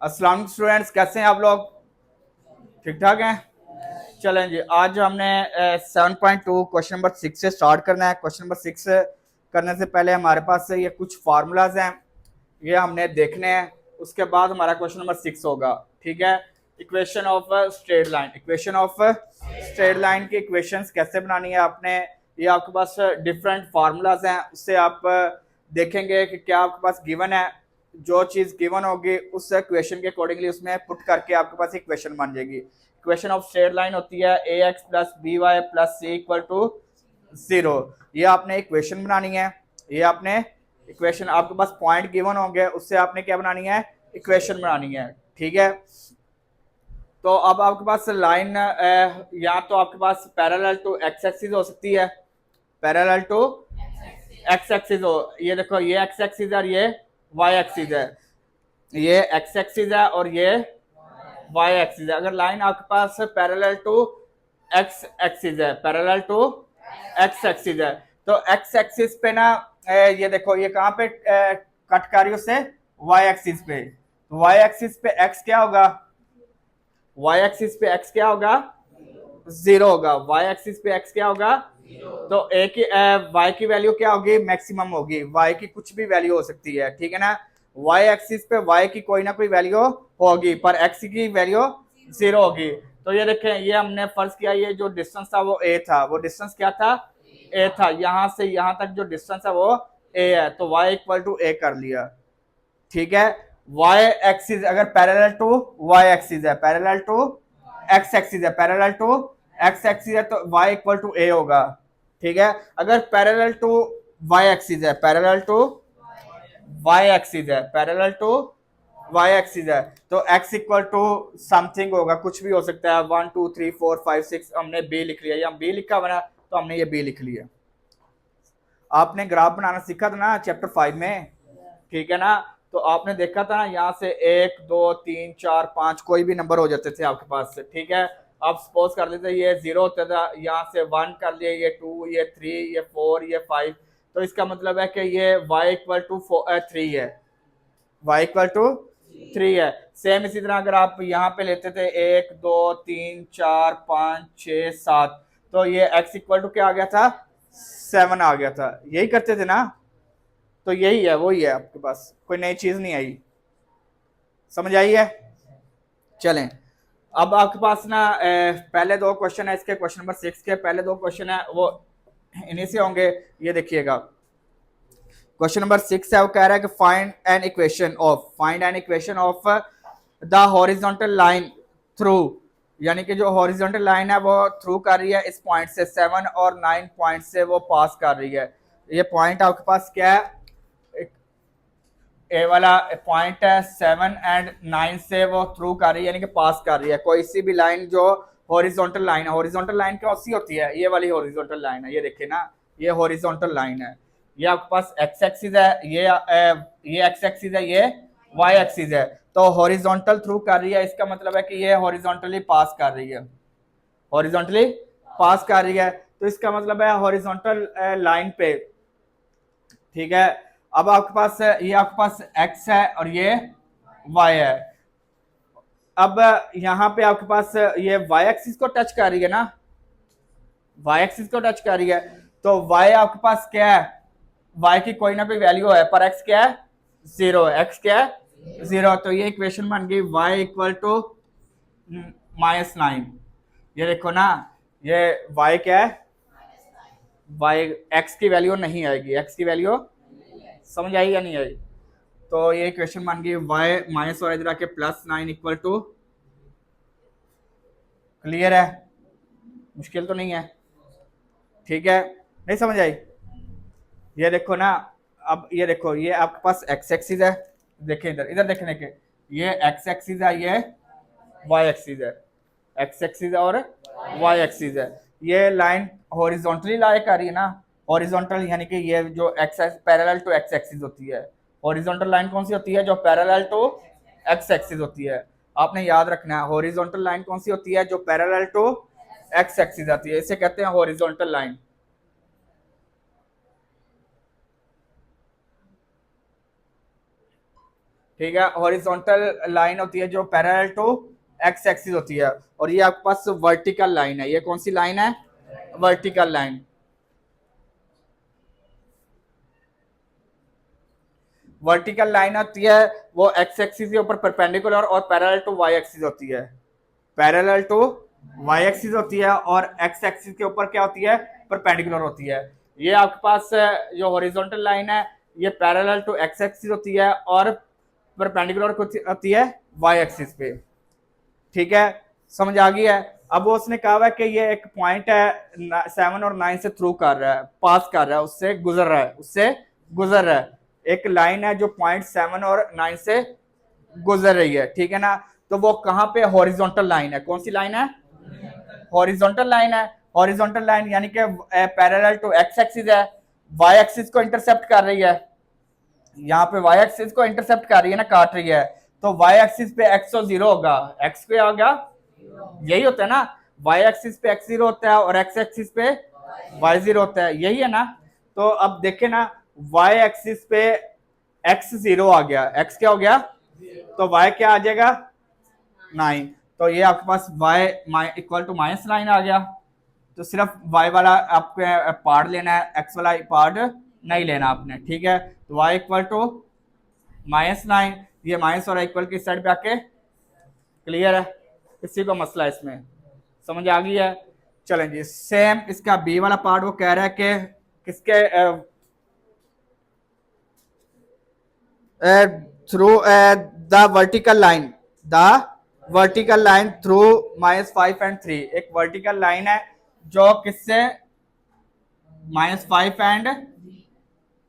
अस्सलाम स्टूडेंट्स, कैसे हैं आप लोग? ठीक ठाक हैं। चलें जी, आज हमने 7.2 क्वेश्चन नंबर 6 से स्टार्ट करना है। क्वेश्चन नंबर 6 करने से पहले हमारे पास ये कुछ फार्मूलाज हैं, ये हमने देखने हैं। उसके बाद हमारा क्वेश्चन नंबर 6 होगा। ठीक है। Equation of straight line, equation of straight line की इक्वेशंस कैसे बनानी है आपने, ये आपके पास डिफरेंट फार्मूलाज हैं, उससे आप देखेंगे कि क्या आपके पास गिवन है। जो चीज़ गिवन होगी उस इक्वेशन के अकॉर्डिंगली उसमें पुट करके आपके पास इक्वेशन बन जाएगी। इक्वेशन ऑफ स्ट्रेट लाइन होती है a x plus B Y plus C equal to 0। ये आपने इक्वेशन बनानी है। ये आपने इक्वेशन, आपके पास पॉइंट गिवन होंगे, उससे आपने क्या बनानी है, इक्वेशन बनानी है। ठीक है। तो अब आपके पास लाइन या तो आपके पास पैरेलल टू एक्स एक्सिस हो सकती है, पैरेलल टू एक्स एक्सिस हो। ये देखो, ये एक्स एक्सिस है और ये वाई एक्सिस है। ये एक्स एक्सिस है और ये वाई एक्सिस है। अगर लाइन आपके पास पैरेलल टू एक्स एक्सिस है, पैरेलल टू एक्स एक्सिस है, तो एक्स एक्सिस पे ना ये देखो, ये कहाँ पे कट कर रही है उससे, वाई एक्सिस पे। तो वाई एक्सिस पे एक्स क्या होगा, वाई एक्सिस पे एक्स क्या होगा, 0 होगा। वाई एक्सिस पे एक्स क्या होगा, तो ए की वाई की वैल्यू क्या होगी, मैक्सिमम होगी। वाई की कुछ भी वैल्यू हो सकती है, ठीक है ना। वाई एक्सिस पे वाई की कोई ना कोई वैल्यू होगी, पर एक्स की वैल्यू 0 होगी। तो ये देखें, ये हमने फर्ज किया, ये जो डिस्टेंस था वो ए था, वो डिस्टेंस क्या था, ए था। यहां से यहां तक जो डिस्टेंस है वो ए है, तो वाई इक्वल टू ए कर लिया। ठीक है। वाई एक्सिस अगर पैरेलल टू वाई एक्सिस है, पैरेलल टू एक्स एक्सिस है, पैरेलल टू एक्स एक्सिस है, तो वाई इक्वल टू ए होगा। ठीक है। अगर पैरेलल टू वाई एक्सिस है, पैरेलल टू वाई एक्सिस है, पैरेलल टू वाई एक्सिस है, तो एक्स इक्वल टू समथिंग होगा, कुछ भी हो सकता है, 1 2 3 4 5 6। हमने बी लिख लिया, या बी लिखा बना, तो हमने ये बी लिख लिया। आपने ग्राफ बनाना सीखा था ना चैप्टर 5 में, ठीक है ना। तो आपने देखा था ना, यहाँ से 1 2 3 4 5 कोई भी नंबर हो जाते थे आपके पास से। ठीक है। आप सपोज कर लेते ये 0 होता था, यहाँ से 1 कर लिए, ये 2, ये 3, ये 4, ये 5। तो इसका मतलब है कि ये y इक्वल टू 3 है, y इक्वल टू 3 है। सेम इसी तरह अगर आप यहाँ पे लेते थे 1 2 3 4 5 6 7, तो ये x इक्वल टू क्या आ गया था, 7 आ गया था। यही करते थे ना। तो यही है, वही है, आपके पास कोई नई चीज नहीं आई। समझ आई है। चलें, अब आपके पास ना पहले दो क्वेश्चन है इसके, क्वेश्चन नंबर 6 के पहले दो क्वेश्चन है वो इन्हीं से होंगे। ये देखिएगा, क्वेश्चन नंबर 6 है, वो कह रहा है कि find an equation of the horizontal line through, यानी कि जो हॉरिजॉन्टल लाइन है वो थ्रू कर रही है इस पॉइंट से, 7 और 9 पॉइंट से वो पास कर रही है। ये पॉइंट आपके पास क्या है, ए वाला पॉइंट है, 7 एंड 9 से वो थ्रू कर रही है, यानी कि पास कर रही है कोई सी भी लाइन जो हॉरिजॉन्टल लाइन है। हॉरिजॉन्टल लाइन कौन सी होती है, ये वाली हॉरिजॉन्टल लाइन है, ये देखिए ना, ये हॉरिजॉन्टल लाइन है। ये आपके पास एक्स एक्सिस है, ये एक्स एक्सिस है, ये वाई एक्सिस है। तो हॉरिजॉन्टल थ्रू कर रही है, इसका मतलब है कि ये हॉरिजॉन्टली पास कर रही है, हॉरिजॉन्टली पास कर रही है। तो इसका मतलब है हॉरिजॉन्टल लाइन पे। ठीक है। अब आपके पास ये आपके पास x है और ये y है। अब यहाँ पे आपके पास ये y एक्सिस को टच कर रही है ना, y एक्सिस को टच कर रही है, तो y आपके पास क्या है, y की कोई ना कोई वैल्यू है, पर x क्या है, 0 है। x क्या है, 0। तो ये इक्वेशन बन गई y इक्वल टू -9। ये देखो ना, ये y क्या है, y x की वैल्यू नहीं आएगी, x की वैल्यू समझ आई या नहीं आई। तो ये क्वेश्चन मान गई y माइनस और इधर आके +9 इक्वल टू, क्लियर है, मुश्किल तो नहीं है। ठीक है, नहीं समझ आई। ये देखो ना, अब ये देखो, ये आपके पास x एक्सिस है, देखें इधर, इधर देखने के, ये x एक्सिस है, ये y एक्सिस है, x एक्सिस और y एक्सिस है। ये लाइन हॉरिजॉन्टली लाई कर रही है ना, हॉरिजॉन्टल यानी कि ये जो x parallel to x axis होती है। हॉरिजॉन्टल लाइन कौन सी होती है, जो पैरेलल टू x एक्सिस होती है। आपने याद रखना है, हॉरिजॉन्टल लाइन कौन सी होती है, जो पैरेलल टू x एक्सिस आती है, इसे कहते हैं हॉरिजॉन्टल लाइन। ठीक है। हॉरिजॉन्टल लाइन होती है जो पैरेलल टू एक्स एक्सिस होती है, और ये आपके पास वर्टिकल लाइन है। ये कौन सी लाइन है? Vertical line. वर्टिकल लाइन होती है वो एक्स एक्सिस के ऊपर परपेंडिकुलर और पैरेलल टू वाई एक्सिस होती है। पैरेलल टू वाई एक्सिस होती है और एक्स एक्सिस के ऊपर क्या होती है? परपेंडिकुलर होती है। ये आपके पास जो हॉरिजॉन्टल लाइन है ये पैरेलल टू एक्स एक्सिस होती है और परपेंडिकुलर होती है वाई एक्सिस पे। ठीक है, समझ आ गई है? अब वो उसने कहा है कि ये एक पॉइंट है 7 और 9 से थ्रू कर रहा है, पास कर रहा है, उससे गुजर रहा है, उससे गुजर रहा है। एक लाइन है जो पॉइंट 7 और 9 से गुजर रही है, ठीक है ना? तो वो कहाँ पे? हॉरिजॉन्टल लाइन है। कौन सी लाइन है? हॉरिजॉन्टल लाइन है। हॉरिजॉन्टल लाइन यानी कि पैरेलल टू एक्स एक्सिस है, वाई एक्सिस को इंटरसेप्ट कर रही है। यहाँ पे वाई एक्सिस को इंटरसेप्ट कर रही है ना, काट रही है। तो वाई एक्सिस पे एक्स तो 0 होगा, एक्स पे आ गया, यही होता है ना? वाई एक्सिस पे एक्स 0 होता है और एक्स एक्सिस पे वाई 0 होता है, यही है ना? तो अब देखे ना, वाई एक्सिस पे एक्स 0 आ गया, एक्स क्या हो गया? तो वाई क्या आ जाएगा? 9। तो ये आपके पास y इक्वल टू माइनस 9 आ गया। तो सिर्फ y वाला आपको पार्ट लेना है, x वाला पार्ट नहीं लेना आपने, ठीक है? तो y इक्वल टू -9, ये माइनस और इक्वल की साइड पे आके क्लियर है? किसी को मसला है इसमें? समझ आ गई है? चलें जी, सेम इसका b वाला पार्ट वो कह रहा है कि किसके through the vertical line, the vertical line through -5 and 3। एक वर्टिकल लाइन है जो किससे? -5 एंड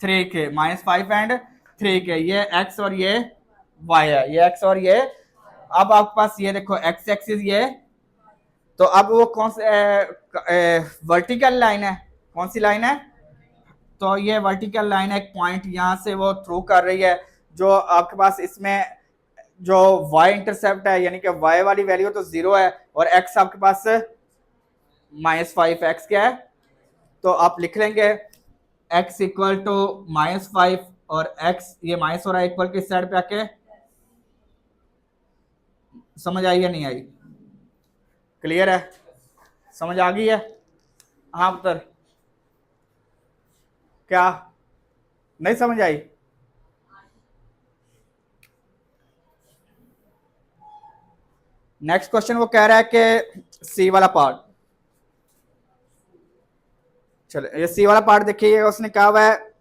3 के, -5 एंड 3 के। ये x और ये y है, ये x और ये। अब आपके पास ये देखो x एक्सिस ये, तो अब वो कौन से वर्टिकल लाइन है? कौन सी लाइन है? तो ये वर्टिकल लाइन एक पॉइंट यहाँ से वो थ्रू कर रही है, जो आपके पास इसमें जो y इंटरसेप्ट है, यानी कि y वाली वैल्यू तो 0 है और x आपके पास -5, x क्या है? तो आप लिख लेंगे x इक्वल टू -5 और x ये माइनस हो रहा है इक्वल की साइड पे आके। समझ आई या नहीं आई? क्लियर है? समझ आ गई है? हाँ पुत्र, क्या नहीं समझ आई? नेक्स्ट क्वेश्चन वो कह रहा है कि सी वाला पार्ट, चलो ये सी वाला पार्ट देखिए, उसने कहा हुआ है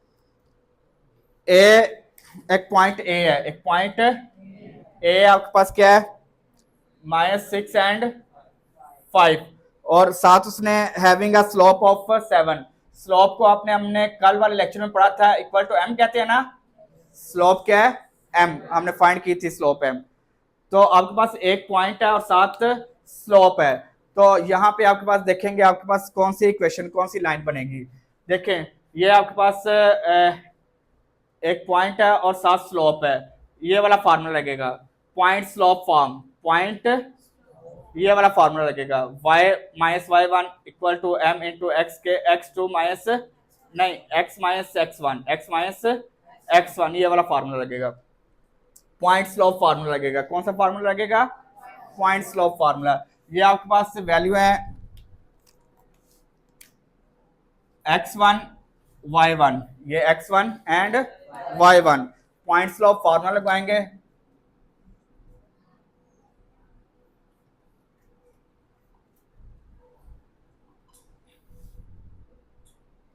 ए, एक पॉइंट ए है, एक पॉइंट ए आपके पास क्या है? -6 एंड 5, और साथ उसने having a slope of 7। Slope को आपने हमने कल वाले लेक्चर में पढ़ा था, इक्वल टू m कहते हैं ना? स्लोप क्या है? m, हमने फाइंड की थी स्लोप m। तो आपके पास एक पॉइंट है और साथ स्लोप है। तो यहाँ पे आपके पास देखेंगे आपके पास कौन सी इक्वेशन, कौन सी लाइन बनेगी? देखें, ये आपके पास एक पॉइंट है और साथ स्लोप है, ये वाला फार्मूला लगेगा, पॉइंट स्लोप फॉर्म, पॉइंट ये वाला फार्मूला लगेगा, y -y1 equal to m into X के x2 माइनस नहीं x -x1, x -x1, ये वाला फार्मूला लगेगा, पॉइंट स्लोप फार्मूला लगेगा। कौन सा फार्मूला लगेगा? Point slope formula. ये आपके पास वैल्यू है x1 y1, ये x1 and y1। Point slope formula लगाएंगे,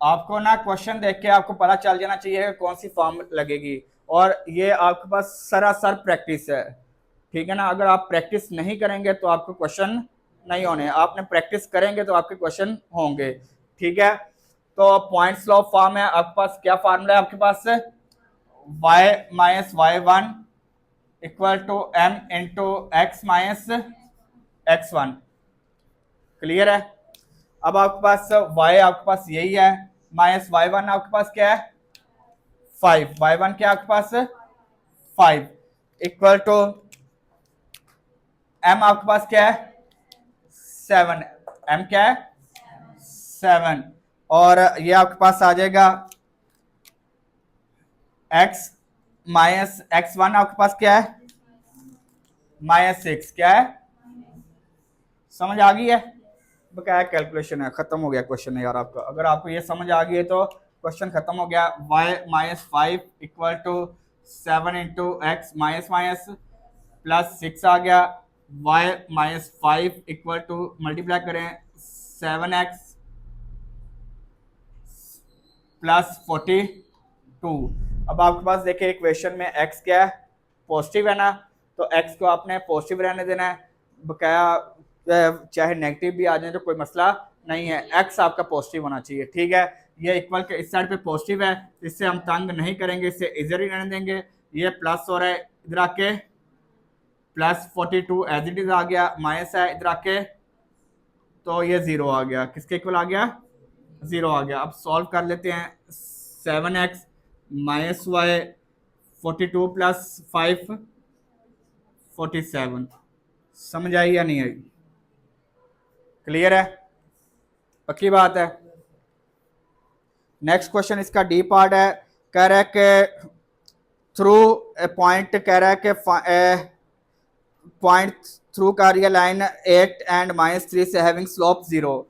आपको ना क्वेश्चन देख के आपको पता चल जाना चाहिए कि कौन सी फॉर्म लगेगी, और ये आपके पास सरासर प्रैक्टिस है, ठीक है ना? अगर आप प्रैक्टिस नहीं करेंगे तो आपको क्वेश्चन नहीं होने, आपने प्रैक्टिस करेंगे तो आपके क्वेश्चन होंगे, ठीक है? तो पॉइंट स्लोप फॉर्म है आपके पास, क्या फार्मूला है आपके पास? y -y1 equal to m into X -x1। Clear है? अब आपके पास y आपके पास यही है, -y1 आपके पास क्या है? 5, y1 क्या आपके पास? 5 इक्वल टू m आपके पास क्या है? 7, m क्या है? 7, और ये आपके पास आ जाएगा x माइनस x1 आपके पास क्या है, -6 क्या है, समझ आ गई है। बकाया कैलकुलेशन है, खत्म हो गया क्वेश्चन है यार आपका। अगर आपको ये समझ आ गई है तो क्वेश्चन खत्म हो गया। y-5 equal to 7 into x minus minus plus 6 आ गया। y-5 इक्वल टू मल्टीप्लाई करें 7x प्लस 42। अब आपके पास देखिए इक्वेशन में x क्या है, पॉजिटिव है ना, तो x को आपने पॉजिटिव रहने देना है। बकाया चाहे नेगेटिव भी आ जाए तो कोई मसला नहीं है, x आपका पॉजिटिव होना चाहिए, ठीक है। ये इक्वल के इस साइड पे पॉजिटिव है, इससे हम तंग नहीं करेंगे, इससे इधर ही रहने देंगे। ये प्लस हो रहा है, इधर आके प्लस 42 एज इट इज आ गया, माइनस है इधर आके तो ये जीरो आ गया। किसके इक्वल आ गया, जीरो आ गया। अब सॉल्व कर लेते हैं। 7x minus Y 42 plus 5 47। समझ आई या नहीं आई, क्लियर है, पक्की बात है। नेक्स्ट क्वेश्चन इसका डी पार्ट है, कह रहा है कि थ्रू पॉइंट, कह रहा है कि पॉइंट थ्रू का रियल लाइन 8 एंड -3 से हैविंग स्लोप 0।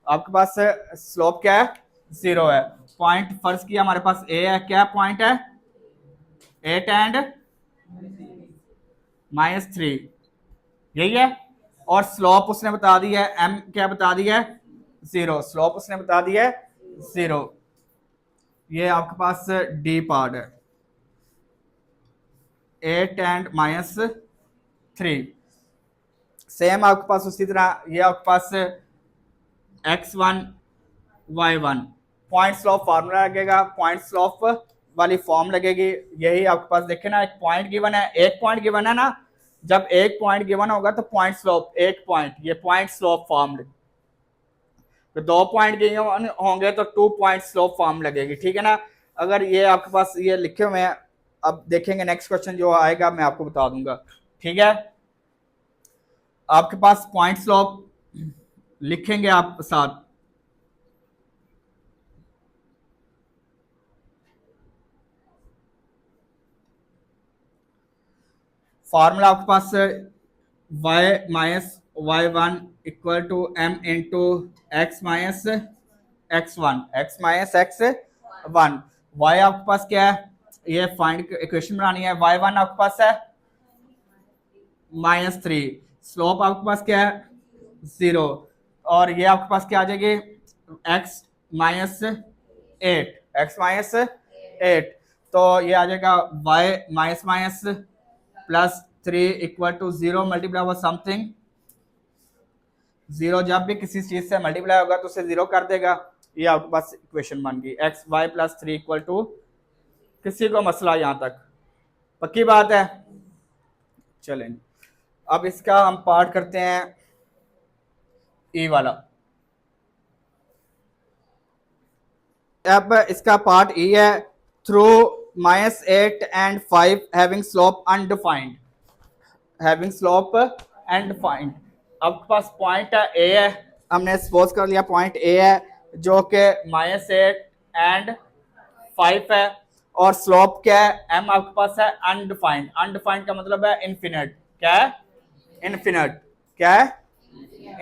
आपके पास स्लोप क्या है, 0 है। पॉइंट फर्ज किया हमारे पास ए है, क्या पॉइंट है, 8 एंड -3, यही है। और स्लोप उसने बता दी है, एम क्या बता दी है, 0, स्लोप उसने बता दी है 0। ये आपके पास डी पार्ट है, 8 एंड -3। सेम आपके पास उसी तरह ये आपके पास x1 y1 point slope formula लगेगा, पॉइंट स्लोप वाली फॉर्म लगेगी। यही आपके पास देखे ना, एक पॉइंट गिवन है, एक पॉइंट गिवन है ना, जब एक पॉइंट गिवन होगा तो पॉइंट स्लोप एक पॉइंट, ये पॉइंट स्लोप फॉर्म। तो 2 पॉइंट गिवन होंगे तो 2 पॉइंट स्लोप फॉर्म लगेगी, ठीक है ना। अगर ये आपके पास ये लिखे हुए हैं, अब देखेंगे नेक्स्ट क्वेश्चन जो आएगा मैं आपको बता दूंगा, ठीक है। आपके पास पॉइंट स्लोप लिखेंगे आप साथ, फॉर्मूला आपके पास y minus y1 equal to m into x minus x1, x minus x1। y आपके पास क्या है, ये फाइंड इक्वेशन बनानी है। y1 आपके पास है -3, स्लोप आपके पास क्या है 0, और ये आपके पास क्या आ जाएगी x माइनस 8, x माइनस 8, तो ये आ जाएगा y minus minus plus 3 equal to 0 multiply हुआ समथिंग 0, जब भी किसी चीज से मल्टीप्लाई होगा तो उसे 0 कर देगा। ये आपके पास इक्वेशन बन गई, X Y plus 3 equal to, किसी को मसला यहां तक पक्की बात है। चलें अब इसका हम पार्ट करते हैं ई वाला। अब इसका पार्ट ई है, through -8 and 5 having slope undefined, having slope undefined. आपके पास पॉइंट है ए है, हमने सपोज कर लिया पॉइंट ए है जो कि -8 एंड 5 है, और स्लोप क्या है, एम आपके पास है अनडिफाइंड। अनडिफाइंड का मतलब है इनफिनिट, क्या है इनफिनिट, क्या है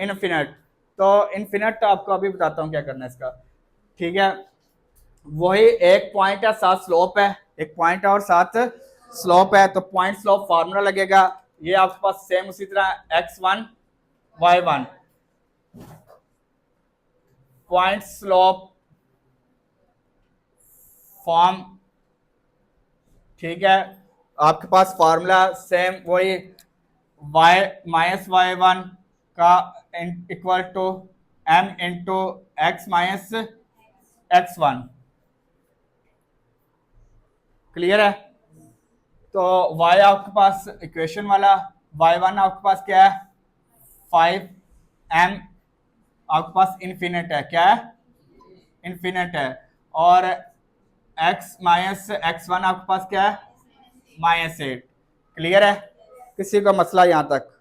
इनफिनिट। तो इनफिनिट आपको अभी बताता हूँ क्या करना है इसका, ठीक है। वही एक पॉइंट है साथ स्लोप है, एक पॉइंट है और साथ स्लोप है, तो पॉइंट स्लोप फार्मूला लगेगा। ये आपके पास सेम उसी तरह x1 y1 point slope form, ठीक है। आपके पास फार्मूला सेम वही y माइनस y1 का equal to m into x minus x1, clear है। तो y आपके पास इक्वेशन वाला, y1 आपके पास क्या है 5m, आपके पास इनफिनिट है, क्या है इनफिनिट है, और x माइनस x1 आपके पास क्या है -8, क्लियर है। किसी का मसला यहां तक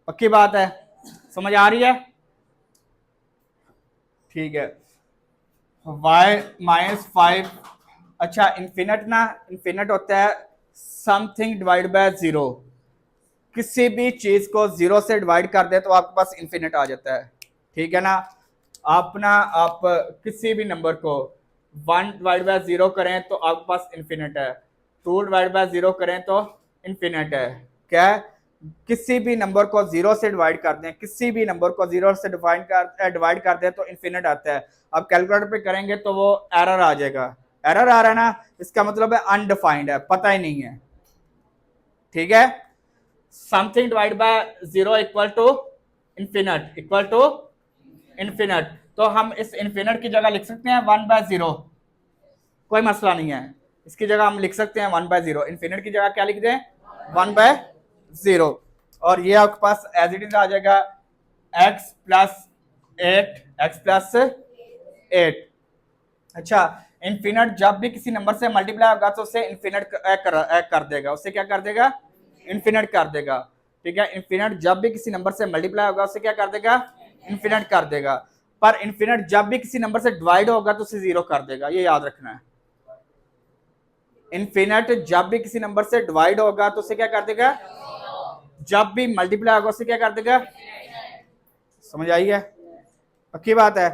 पक्की बात है, समझ आ रही है, ठीक है। y -5 अच्छा इन्फिनिट ना, इन्फिनिट होता है समथिंग डिवाइड बाय जीरो, किसी भी चीज को जीरो से डिवाइड कर दे तो आपके पास इन्फिनिट आ जाता है, ठीक है ना। आप किसी भी नंबर को 1/0 करें तो आपके पास इन्फिनिट है, 2/0 करें तो इन्फिनिट है। क्या है? किसी भी नंबर को जीरो से डिवाइड कर दें, किसी भी नंबर को जीरो से डिवाइड कर दें तो इन्फिनिट आता है। अब कैलकुलेटर पे करेंगे तो वो एरर आ जाएगा, एरर आ रहा है ना, इसका मतलब है अनडिफाइंड है, पता ही नहीं है, ठीक है। Something divide by zero equal to infinite, equal to infinite. तो हम इस इन्फिनिट की जगह लिख सकते हैं 1/0, कोई मसला नहीं है, इसकी जगह हम लिख सकते हैं 1/0, इन्फिनिट की जगह क्या लिख दें 1/0, और ये आपके पास एज इट इज आ जाएगा x प्लस 8, x प्लस 8। अच्छा इन्फिनिट जब भी किसी नंबर से मल्टीप्लाई होगा तो उसे इन्फिनिट कर देगा, उससे क्या कर देगा, इन्फिनिट कर देगा, ठीक है। इन्फिनिट जब भी किसी नंबर से मल्टीप्लाई होगा उससे क्या कर देगा, इन्फिनिट कर देगा। पर इन्फिनिट जब भी किसी नंबर से डिवाइड होगा तो उसे जीरो कर देगा, ये याद रखना है। इन्फिनिट जब भी किसी नंबर से डिवाइड होगा तो उसे क्या कर देगा, जब भी मल्टीप्लाई होगा उससे क्या कर देगा, समझ आई है, पक्की बात है।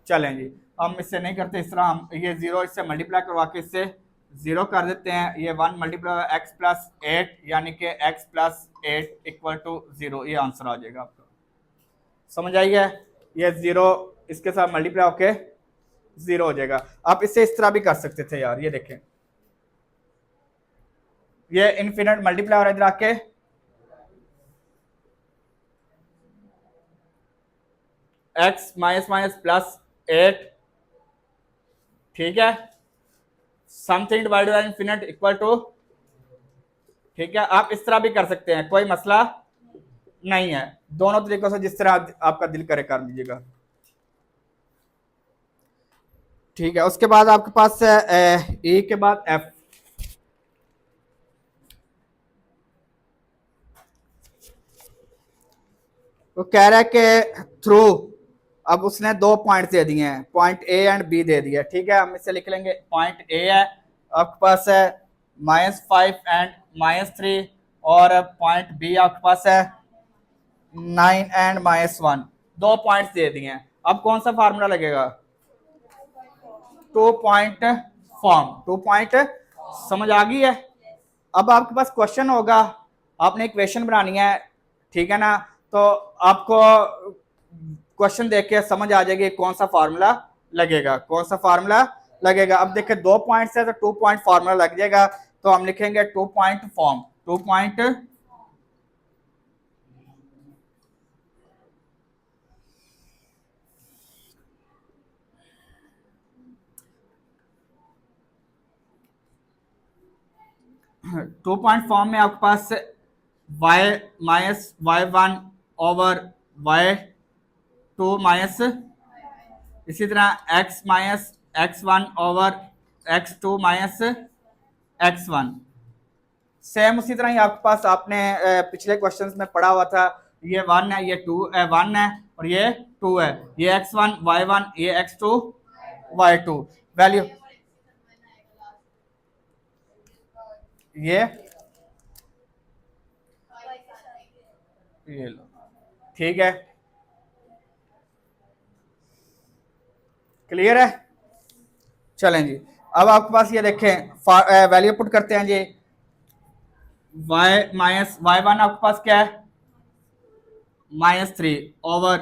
चलें जी, हम इससे नहीं करते इस तरह, हम ये जीरो इससे मल्टीप्लाई करवा के इससे जीरो कर देते हैं। ये 1 मल्टीप्लाई x प्लस 8 यानी कि x प्लस 8 इक्वल टू 0, ये आंसर आ जाएगा आपका, समझ आई है। ये जीरो इसके साथ मल्टीप्लाई होके जीरो हो जाएगा। आप इससे इस तरह भी कर सकते थे यार, ये देखें ये इन्फिनिट मल्टीप्लाई हो रहा है इधर आके, x माइनस माइनस प्लस 8, ठीक है, something divide by infinite equal to, ठीक है। आप इस तरह भी कर सकते हैं, कोई मसला नहीं है, दोनों तरीकों से जिस तरह आपका दिल करे कर लीजिएगा, ठीक है। उसके बाद आपके पास ए के बाद एफ, वो कह रहा है कि थ्रू, अब उसने दो पॉइंट दे दिए हैं, पॉइंट ए एंड बी दे दिया, ठीक है। हम इसे लिख लेंगे, पॉइंट ए है आपके पास है -5 एंड -3, और पॉइंट बी आपके पास है 9 एंड -1, दो पॉइंट्स दे दिए हैं। अब कौन सा फार्मूला लगेगा, 2 पॉइंट फॉर्म, 2 पॉइंट, समझ आ गई है। अब आपके पास क्वेश्चन होगा, आपने इक्वेशन बनानी है, ठीक है ना, तो आपको क्वेश्चन देख के समझ आ जाएगी कौन सा फार्मूला लगेगा, कौन सा फार्मूला लगेगा। अब देखिए 2 पॉइंट्स है तो 2 पॉइंट फार्मूला लग जाएगा, तो हम लिखेंगे 2 point form, 2 point two point form में आपके पास y minus y1 over y2 minus, इसी तरह x minus x1 over x2 minus x1, same उसी तरह ही आपके पास आपने पिछले क्वेश्चंस में पढ़ा हुआ था, ये 1 है, ये 1 है और ये 2 है, ये x1 y1, ये x2 y2, वैल्यू ये लो, ठीक है, क्लियर है। चलें जी, अब आपके पास ये देखें वैल्यू पुट करते हैं जी, y माइनस y1 आपके पास क्या है -3 ओवर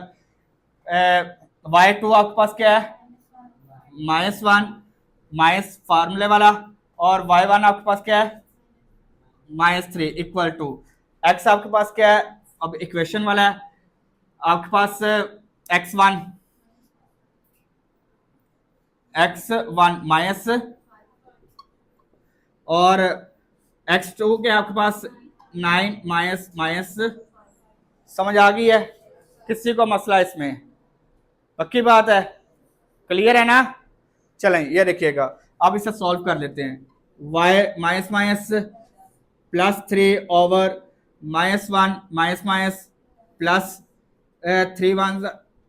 y2 आपके पास क्या है -1 माइनस फार्मूले वाला, और y1 आपके पास क्या है -3 इक्वल टू x आपके पास क्या है, अब इक्वेशन वाला है आपके पास x1 माइनस, और x2 के आपके पास 9 माइनस माइनस, समझ आ गई है, किसी को मसला इसमें, पक्की बात है, क्लियर है ना। चलें ये देखिएगा, अब इसे सॉल्व कर लेते हैं, y minus minus +3 over -1 minus minus plus 3 1,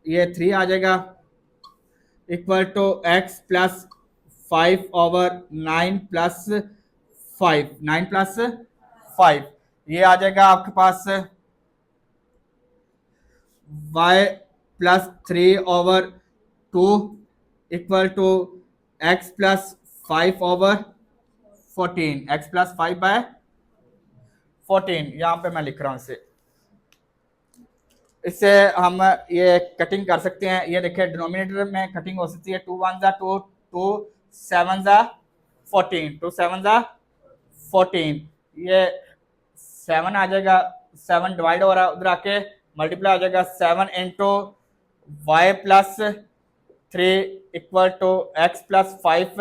ये 3 आ जाएगा equal to x plus 5/9 plus 5, 9 plus 5, ये आ जाएगा आपके पास y plus 3/2 equal to x plus 5/14, x plus 5/14, यहाँ पे मैं लिख रहा हूँ इसे। इससे हम ये कटिंग कर सकते हैं। ये देखिए डिनोमिनेटर में कटिंग हो सकती है, 2 1 जा 2, 2 7 जा 14, 2 7 जा 14, ये 7 आ जाएगा, 7 डिवाइड हो रहा है, उधर आके मल्टीप्लाई हो जाएगा, 7 into y plus 3 equal to x plus 5,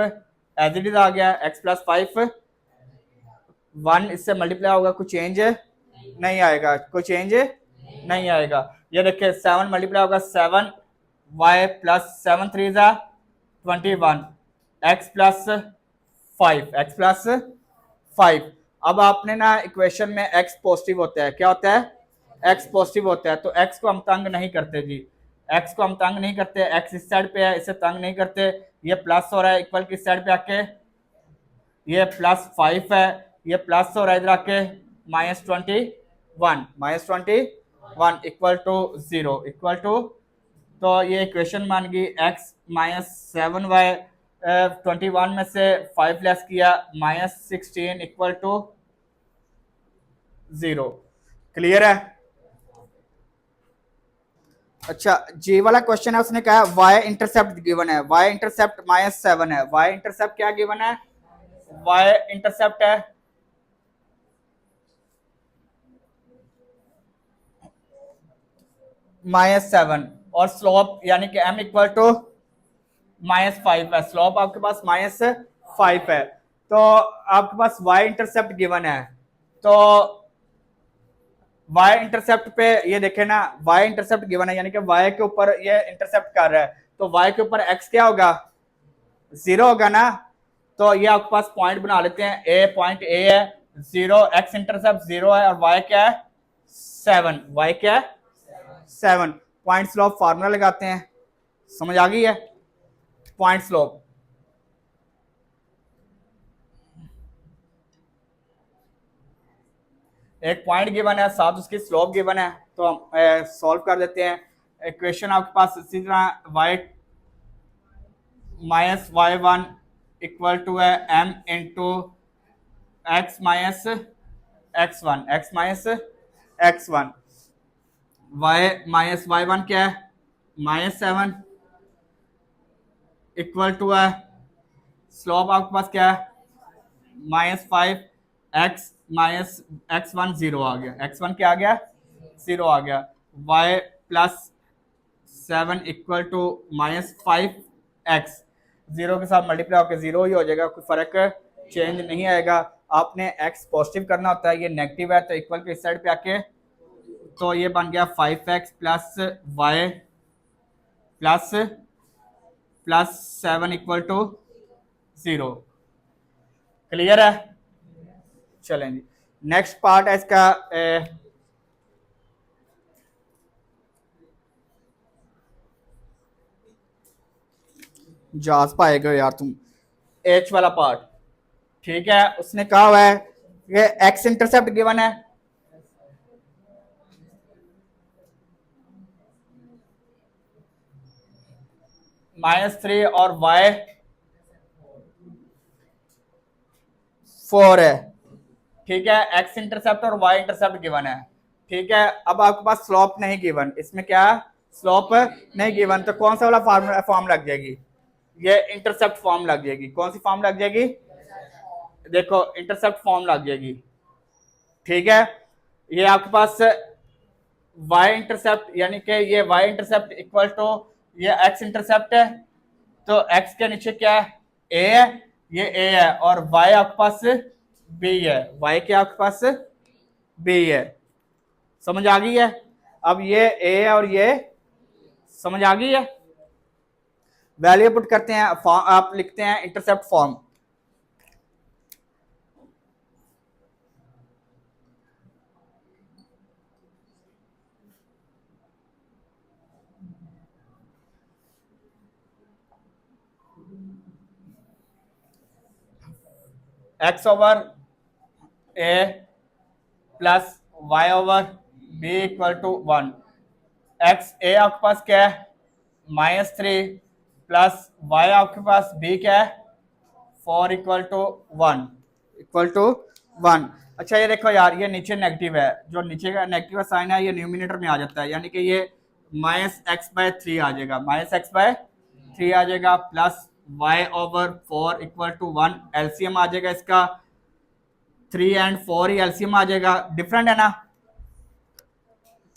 as it is आ गया एक्स प्लस 5, 1 इससे मल्टीप्लाई होगा, कुछ चेंज नहीं आएगा, कोई चेंज नहीं आएगा। ये देखिए 7 मल्टीप्लाई होगा, 7 वाई प्लस 7 3 जा 21, एक्स प्लस 5, एक्स प्लस 5। अब आपने ना इक्वेशन में x पॉजिटिव होता है, क्या होता है, x पॉजिटिव होता है, तो x को हम तंग नहीं करते जी, x को हम तंग नहीं करते, x इस साइड पे है, इसे तंग नहीं करते, ये प्लस हो रहा है इक्वल किस साइड पे आके, ये प्लस 5 है, ये प्लस हो रहा है इधर आके -21, -21 इक्वल टू 0 इक्वल टू, तो ये इक्वेशन मान गई x -7y 21 में से 5 लेस किया -16 इक्वल टू 0। क्लियर है। अच्छा जी वाला क्वेश्चन है, उसने कहा y इंटरसेप्ट गिवन है, y इंटरसेप्ट -7 है, y इंटरसेप्ट क्या गिवन है, y इंटरसेप्ट है -7 और स्लोप यानी कि m इक्वल टू -5 है, स्लोप आपके पास -5 है, तो आपके पास y इंटरसेप्ट गिवन है, तो y इंटरसेप्ट पे ये देखे ना, y इंटरसेप्ट गिवन है यानी कि y के ऊपर ये इंटरसेप्ट कर रहा है, तो y के ऊपर x क्या होगा, 0 होगा ना, तो ये आपके पास पॉइंट बना लेते हैं, a पॉइंट a है, 0, x इंटरसेप्ट 0 है और y क्या है 7, y क्या है 7, पॉइंट स्लोप फार्मूला लगाते हैं, समझ आ गई है, पॉइंट स्लोप एक पॉइंट गिवन है, साथ उसकी स्लोप गिवन है, तो हम सॉल्व कर देते हैं। इक्वेशन आपके पास इसी तरह y minus y1 equal to है m into x minus x1, x minus x1, y minus y1 क्या है -7 इक्वल टू है, स्लोप आपके पास क्या है -5, x माइनस x1 0 आ गया, x1 क्या आ गया 0 आ गया, y plus 7 equal to -5x, 0 के साथ मल्टीप्लाई होकर 0 ही हो जाएगा, कोई फर्क चेंज नहीं आएगा। आपने x पॉजिटिव करना होता है, ये नेगेटिव है तो इक्वल के इस साइड पे आके, तो ये बन गया 5x plus y plus 7 equal to 0। Clear है। चलें जी, नेक्स्ट पार्ट है इसका, जाज पाएगा यार तुम, एच वाला पार्ट, ठीक है। उसने कहा हुआ है कि एक्स इंटरसेप्ट गिवन है, -3 और y 4 है, ठीक है, एक्स इंटरसेप्ट और y इंटरसेप्ट गिवन है, ठीक है। अब आपके पास स्लोप नहीं गिवन, इसमें क्या स्लोप नहीं गिवन, तो कौन सा वाला फॉर्म लग जाएगी, ये इंटरसेप्ट फॉर्म लग जाएगी, कौन सी फॉर्म लग जाएगी, देखो इंटरसेप्ट फॉर्म लग जाएगी, ठीक है। ये आपके पास y इंटरसेप्ट यानी कि ये y इंटरसेप्ट इक्वल टू ये x इंटरसेप्ट है, तो x के नीचे क्या है a है, ये a है, और y आपके पास b है, y क्या आपके पास b है, समझ आ गई है। अब ये a है और ये समझ आ गई है। वैल्यू पुट करते हैं, आप लिखते हैं intercept form, x over a plus Y over B equal to 1। X a आपके पास क्या है -3 प्लस वाई आपके पास बी क्या है 4 इक्वल टू 1 इक्वल टू 1। अच्छा ये देखो यार, ये नीचे नेगेटिव है, जो नीचे का नेगेटिव का साइन है ये न्यूमिनेटर में आ जाता है, यानी कि ये -x/3 आ जाएगा, -x/3 आ जाएगा plus y over 4 equal to 1। LCM आ जाएगा इसका 3 एंड 4 ही एलसीएम आ जाएगा, डिफरेंट है ना,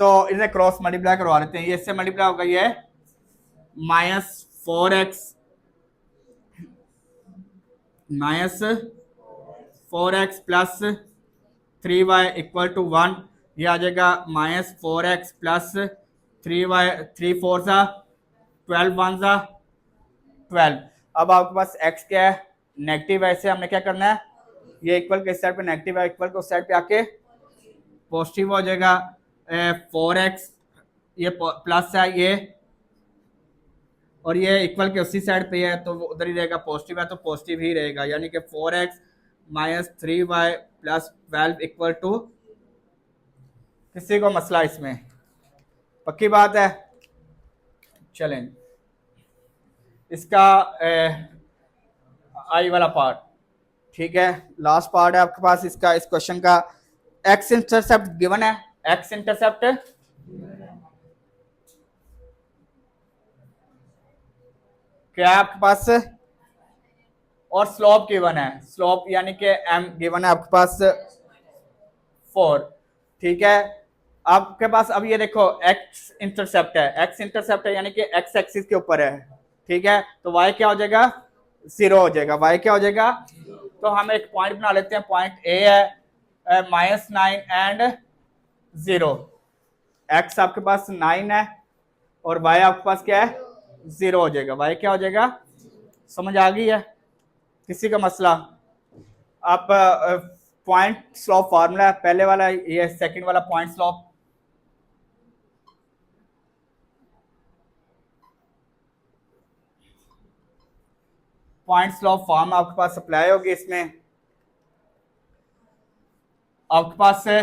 तो इसे क्रॉस मल्टीप्लाई करवा लेते हैं। ये इससे मल्टीप्लाई होगा, ये -4x plus 3y equal to 1। ये आ जाएगा -4x प्लस 3y, 3 4 सा 12 1 सा 12। अब आपके पास x क्या है नेगेटिव है, इसे हमने क्या करना है, ये इक्वल के साइड पे नेगेटिव है, इक्वल को साइड पे आके पॉजिटिव हो जाएगा। 4x ये प्लस है ये, और ये इक्वल के उसी साइड पे है तो वो उधर ही रहेगा, पॉजिटिव है तो पॉजिटिव ही रहेगा, यानी कि 4x minus 3y plus 12 equal to. किसी को मसला इसमें, पक्की बात है। चलें इसका आई वाला पार्ट ठीक है, लास्ट पार्ट है आपके पास इसका, इस क्वेश्चन का एक्स इंटरसेप्ट गिवन है, एक्स इंटरसेप्ट क्या है आपके पास, और स्लोप गिवन है, स्लोप यानी कि m गिवन है आपके पास 4। ठीक है, आपके पास अब ये देखो x इंटरसेप्ट है, x इंटरसेप्ट है यानी कि x एक्सिस के ऊपर है। ठीक है, तो y क्या हो जाएगा 0 हो जाएगा, y क्या हो जाएगा, तो हम एक पॉइंट बना लेते हैं, पॉइंट A है -9 एंड 0। x आपके पास 9 है और y आपके पास क्या है 0 हो जाएगा, y क्या हो जाएगा, समझ आ गई है, किसी का मसला। आप पॉइंट स्लोप फार्मूला है, पहले वाला ये, सेकंड वाला point slope, point slope form आपके पास अप्लाई होगी, इसमें आपके पास से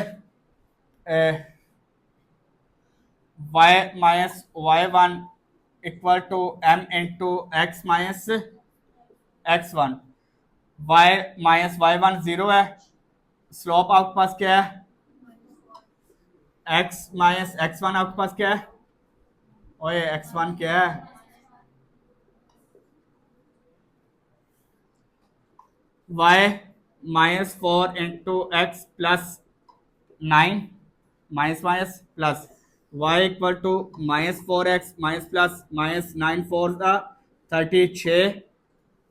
y minus y1 equal to m into x minus x1, y minus y1 0 है, स्लोप आपके पास क्या है x माइनस x1 आपके पास क्या है, और ये x1 क्या है y minus 4 into x plus 9 minus minus plus y equal to -4x minus plus -9 4 का 36।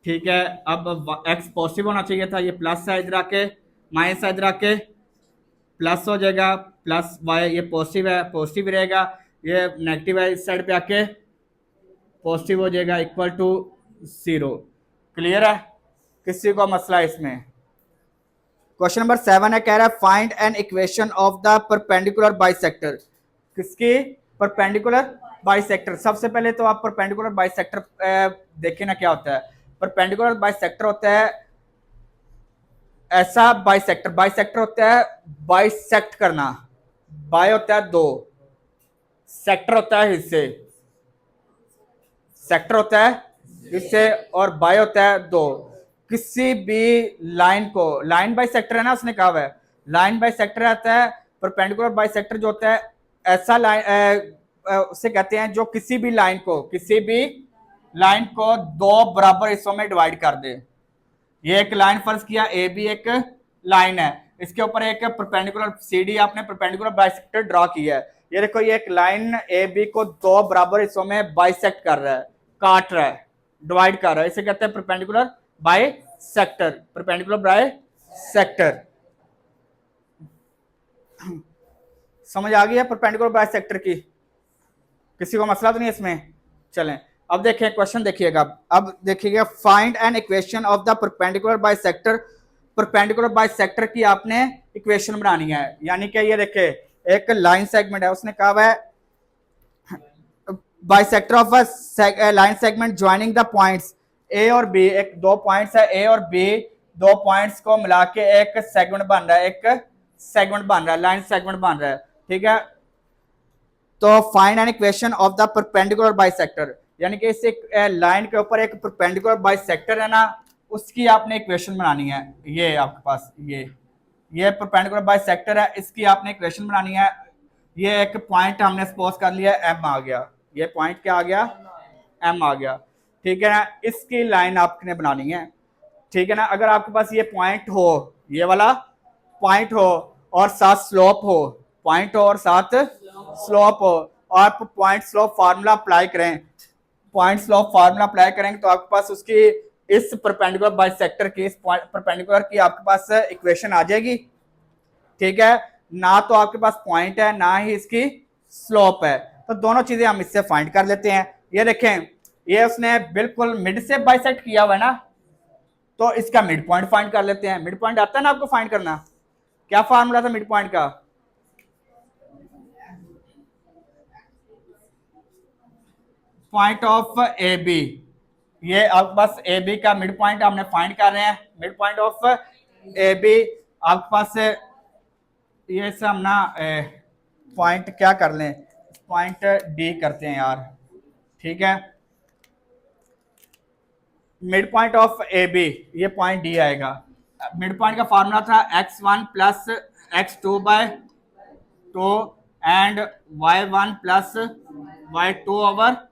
ठीक है, अब x पॉजिटिव होना चाहिए था, ये प्लस है, इधर आके माइनस है, इधर आके प्लस हो जाएगा, प्लस y ये पॉजिटिव है, पॉजिटिव रहेगा, ये नेगेटिव है, इस साइड पे आके पॉजिटिव हो जाएगा, इक्वल टू 0। क्लियर है, किसी को मसला इसमें। क्वेश्चन नंबर 7 है, कह रहा है find an equation of the perpendicular bisector. किसकी, परपेंडिकुलर बाइसेक्टर। सबसे पहले तो आप परपेंडिकुलर बाइसेक्टर देखें ना क्या होता है। परपेंडिकुलर बाइसेक्टर होता है ऐसा बाइसेक्टर, बाइसेक्टर होता है बाइसेक्ट करना, बाय होता है 2, सेक्टर होता है हिस्से, सेक्टर होता है हिस्से, और बाय होता है 2। किसी भी लाइन को, लाइन बाई सेक्टर है ना, उसने कहा है लाइन बाई सेक्टर आता है। परपेंडिकुलर बाई सेक्टर जो होता है ऐसा लाइन, उसे कहते हैं जो किसी भी लाइन को, किसी भी लाइन को 2 बराबर हिस्सों में डिवाइड कर दे। ये एक लाइन फर्ज किया, ए बी एक लाइन है, इसके ऊपर एक परपेंडिकुलर सी डी आपने परपेंडिकुलर बाइसेक्टर ड्रॉ किया है। ये देखो ये एक लाइन ए बी को 2 बराबर हिस्सों में बाइसेक्ट कर रहा है, काट रहा है, डिवाइड कर रहा है, इसे कहते हैं perpendicular by sector, perpendicular by sector. समझ आ गई है परपेंडिकुलर बाय सेक्टर की, किसी को मसला तो नहीं इसमें। चलें अब देखें क्वेश्चन, देखिएगा अब देखिएगा, find an equation of the perpendicular by sector. Perpendicular by sector की आपने इक्वेशन बनानी है, यानी कि ये देखे एक लाइन सेगमेंट है, उसने कहा है bisector of a line segment joining the points A और बी, एक 2 पॉइंट्स है ए और बी, दो पॉइंट्स को मिला के एक सेगमेंट बन रहा है, एक सेगमेंट बन रहा है, लाइन सेगमेंट बन रहा है, ठीक है। तो find an equation of the perpendicular bisector, यानी कि इस लाइन के ऊपर एक परपेंडिकुलर बाइसेक्टर है ना, उसकी आपने इक्वेशन बनानी है। ये आपके पास ये परपेंडिकुलर बाइसेक्टर है, इसकी आपने इक्वेशन बनानी है। ये एक पॉइंट हमने सपोज कर लिया, एम आ गया, ये पॉइंट क्या आ गया, एम आ गया, ठीक है ना। इसकी लाइन आपने बनानी है, ठीक है ना। अगर आपके पास ये पॉइंट हो, ये वाला पॉइंट हो और साथ स्लोप हो, पॉइंट हो और साथ स्लोप हो, और आप पॉइंट स्लोप फार्मूला अप्लाई करें, पॉइंट स्लोप फार्मूला अप्लाई करेंगे तो आपके पास उसकी इस परपेंडिकुलर बाइसेक्टर की, इस परपेंडिकुलर की आपके पास इक्वेशन आ जाएगी, ठीक है ना। तो आपके पास पॉइंट है ना ही इसकी स्लोप है, तो दोनों चीजें हम इससे फाइंड कर लेते हैं। ये देखें, ये उसने बिल्कुल मिड से बाइसेक्ट किया हुआ है ना, तो इसका मिड पॉइंट फाइंड कर लेते हैं। मिड पॉइंट आता है ना आपको फाइंड करना, क्या फार्मूला था मिड पॉइंट का, पॉइंट ऑफ ए बी। ये आपके पास ए बी का मिड पॉइंट हमने फाइंड कर रहे हैं, midpoint of A B आपके पास। ये सब ना पॉइंट क्या कर लें, पॉइंट डी करते हैं यार, ठीक है। Midpoint of A B, ये पॉइंट डी आएगा। मिड पॉइंट का फार्मूला था x1 plus x2 by 2 and y1 plus y2 over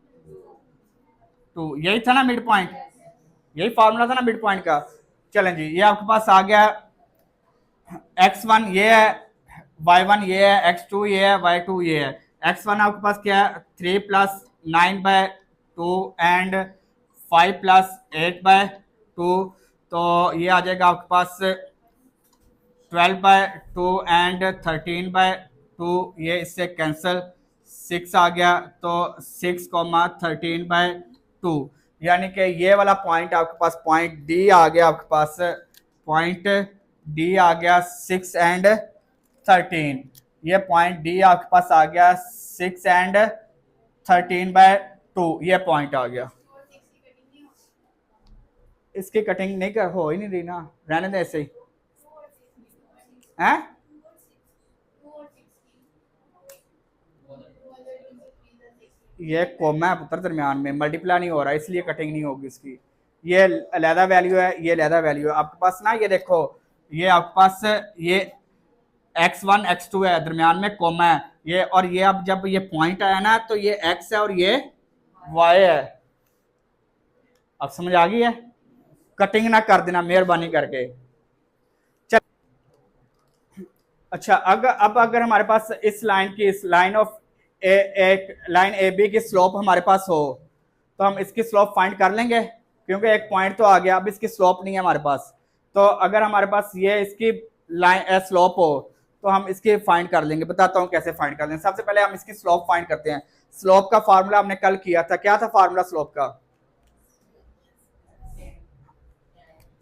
2, यही था ना मिड पॉइंट, यही फार्मूला था ना मिड पॉइंट का। चलें जी, ये आपके पास आ गया, x1 ये है, y1 ये है, x2 ये है, y2 ये है। x1 आपके पास क्या है, 3 plus 9 by 2 and 5 plus 8 by 2, तो ये आ जाएगा आपके पास 12 बाय 2 एंड 13 बाय 2, ये इससे कैंसिल, 6 आ गया, तो 6,13 बाय 2, यानी कि ये वाला पॉइंट आपके पास, पॉइंट डी आ गया आपके पास, पॉइंट डी आ गया 6 एंड 13, ये पॉइंट डी आपके पास आ गया 6 एंड 13 बाय 2, ये पॉइंट आ गया। इसकी कटिंग नहीं कर, हो ही नहीं रही ना, रहने दे ऐसे ही हैं। ये कोमा है पुत्र, दरमियान में मल्टीप्लाई नहीं हो रहा, इसलिए कटिंग नहीं होगी इसकी। ये अलहदा वैल्यू है, ये अलहदा वैल्यू है आपके पास ना। ये देखो, ये आपके पास ये x1 x2 है, दरमियान में कोमा है ये, और ये अब जब ये पॉइंट आया ना, तो ये x है और ये y है। अब समझ आ गई है, कटिंग ना कर देना मेहरबानी करके। चल अच्छा, अब अगर हमारे पास इस लाइन की, इस लाइन ऑफ एक लाइन ए बी की स्लोप हमारे पास हो, तो हम इसकी स्लोप फाइंड कर लेंगे, क्योंकि एक पॉइंट तो आ गया, अब इसकी स्लोप नहीं है हमारे पास। तो अगर हमारे पास ये इसकी लाइन स्लोप हो, तो हम इसकी फाइंड कर लेंगे। बताता हूँ कैसे फाइंड कर लेंगे। सबसे पहले हम इसकी स्लोप फाइंड करते हैं। स्लोप का फार्मूला हमने कल किया था, क्या था फार्मूला स्लोप का?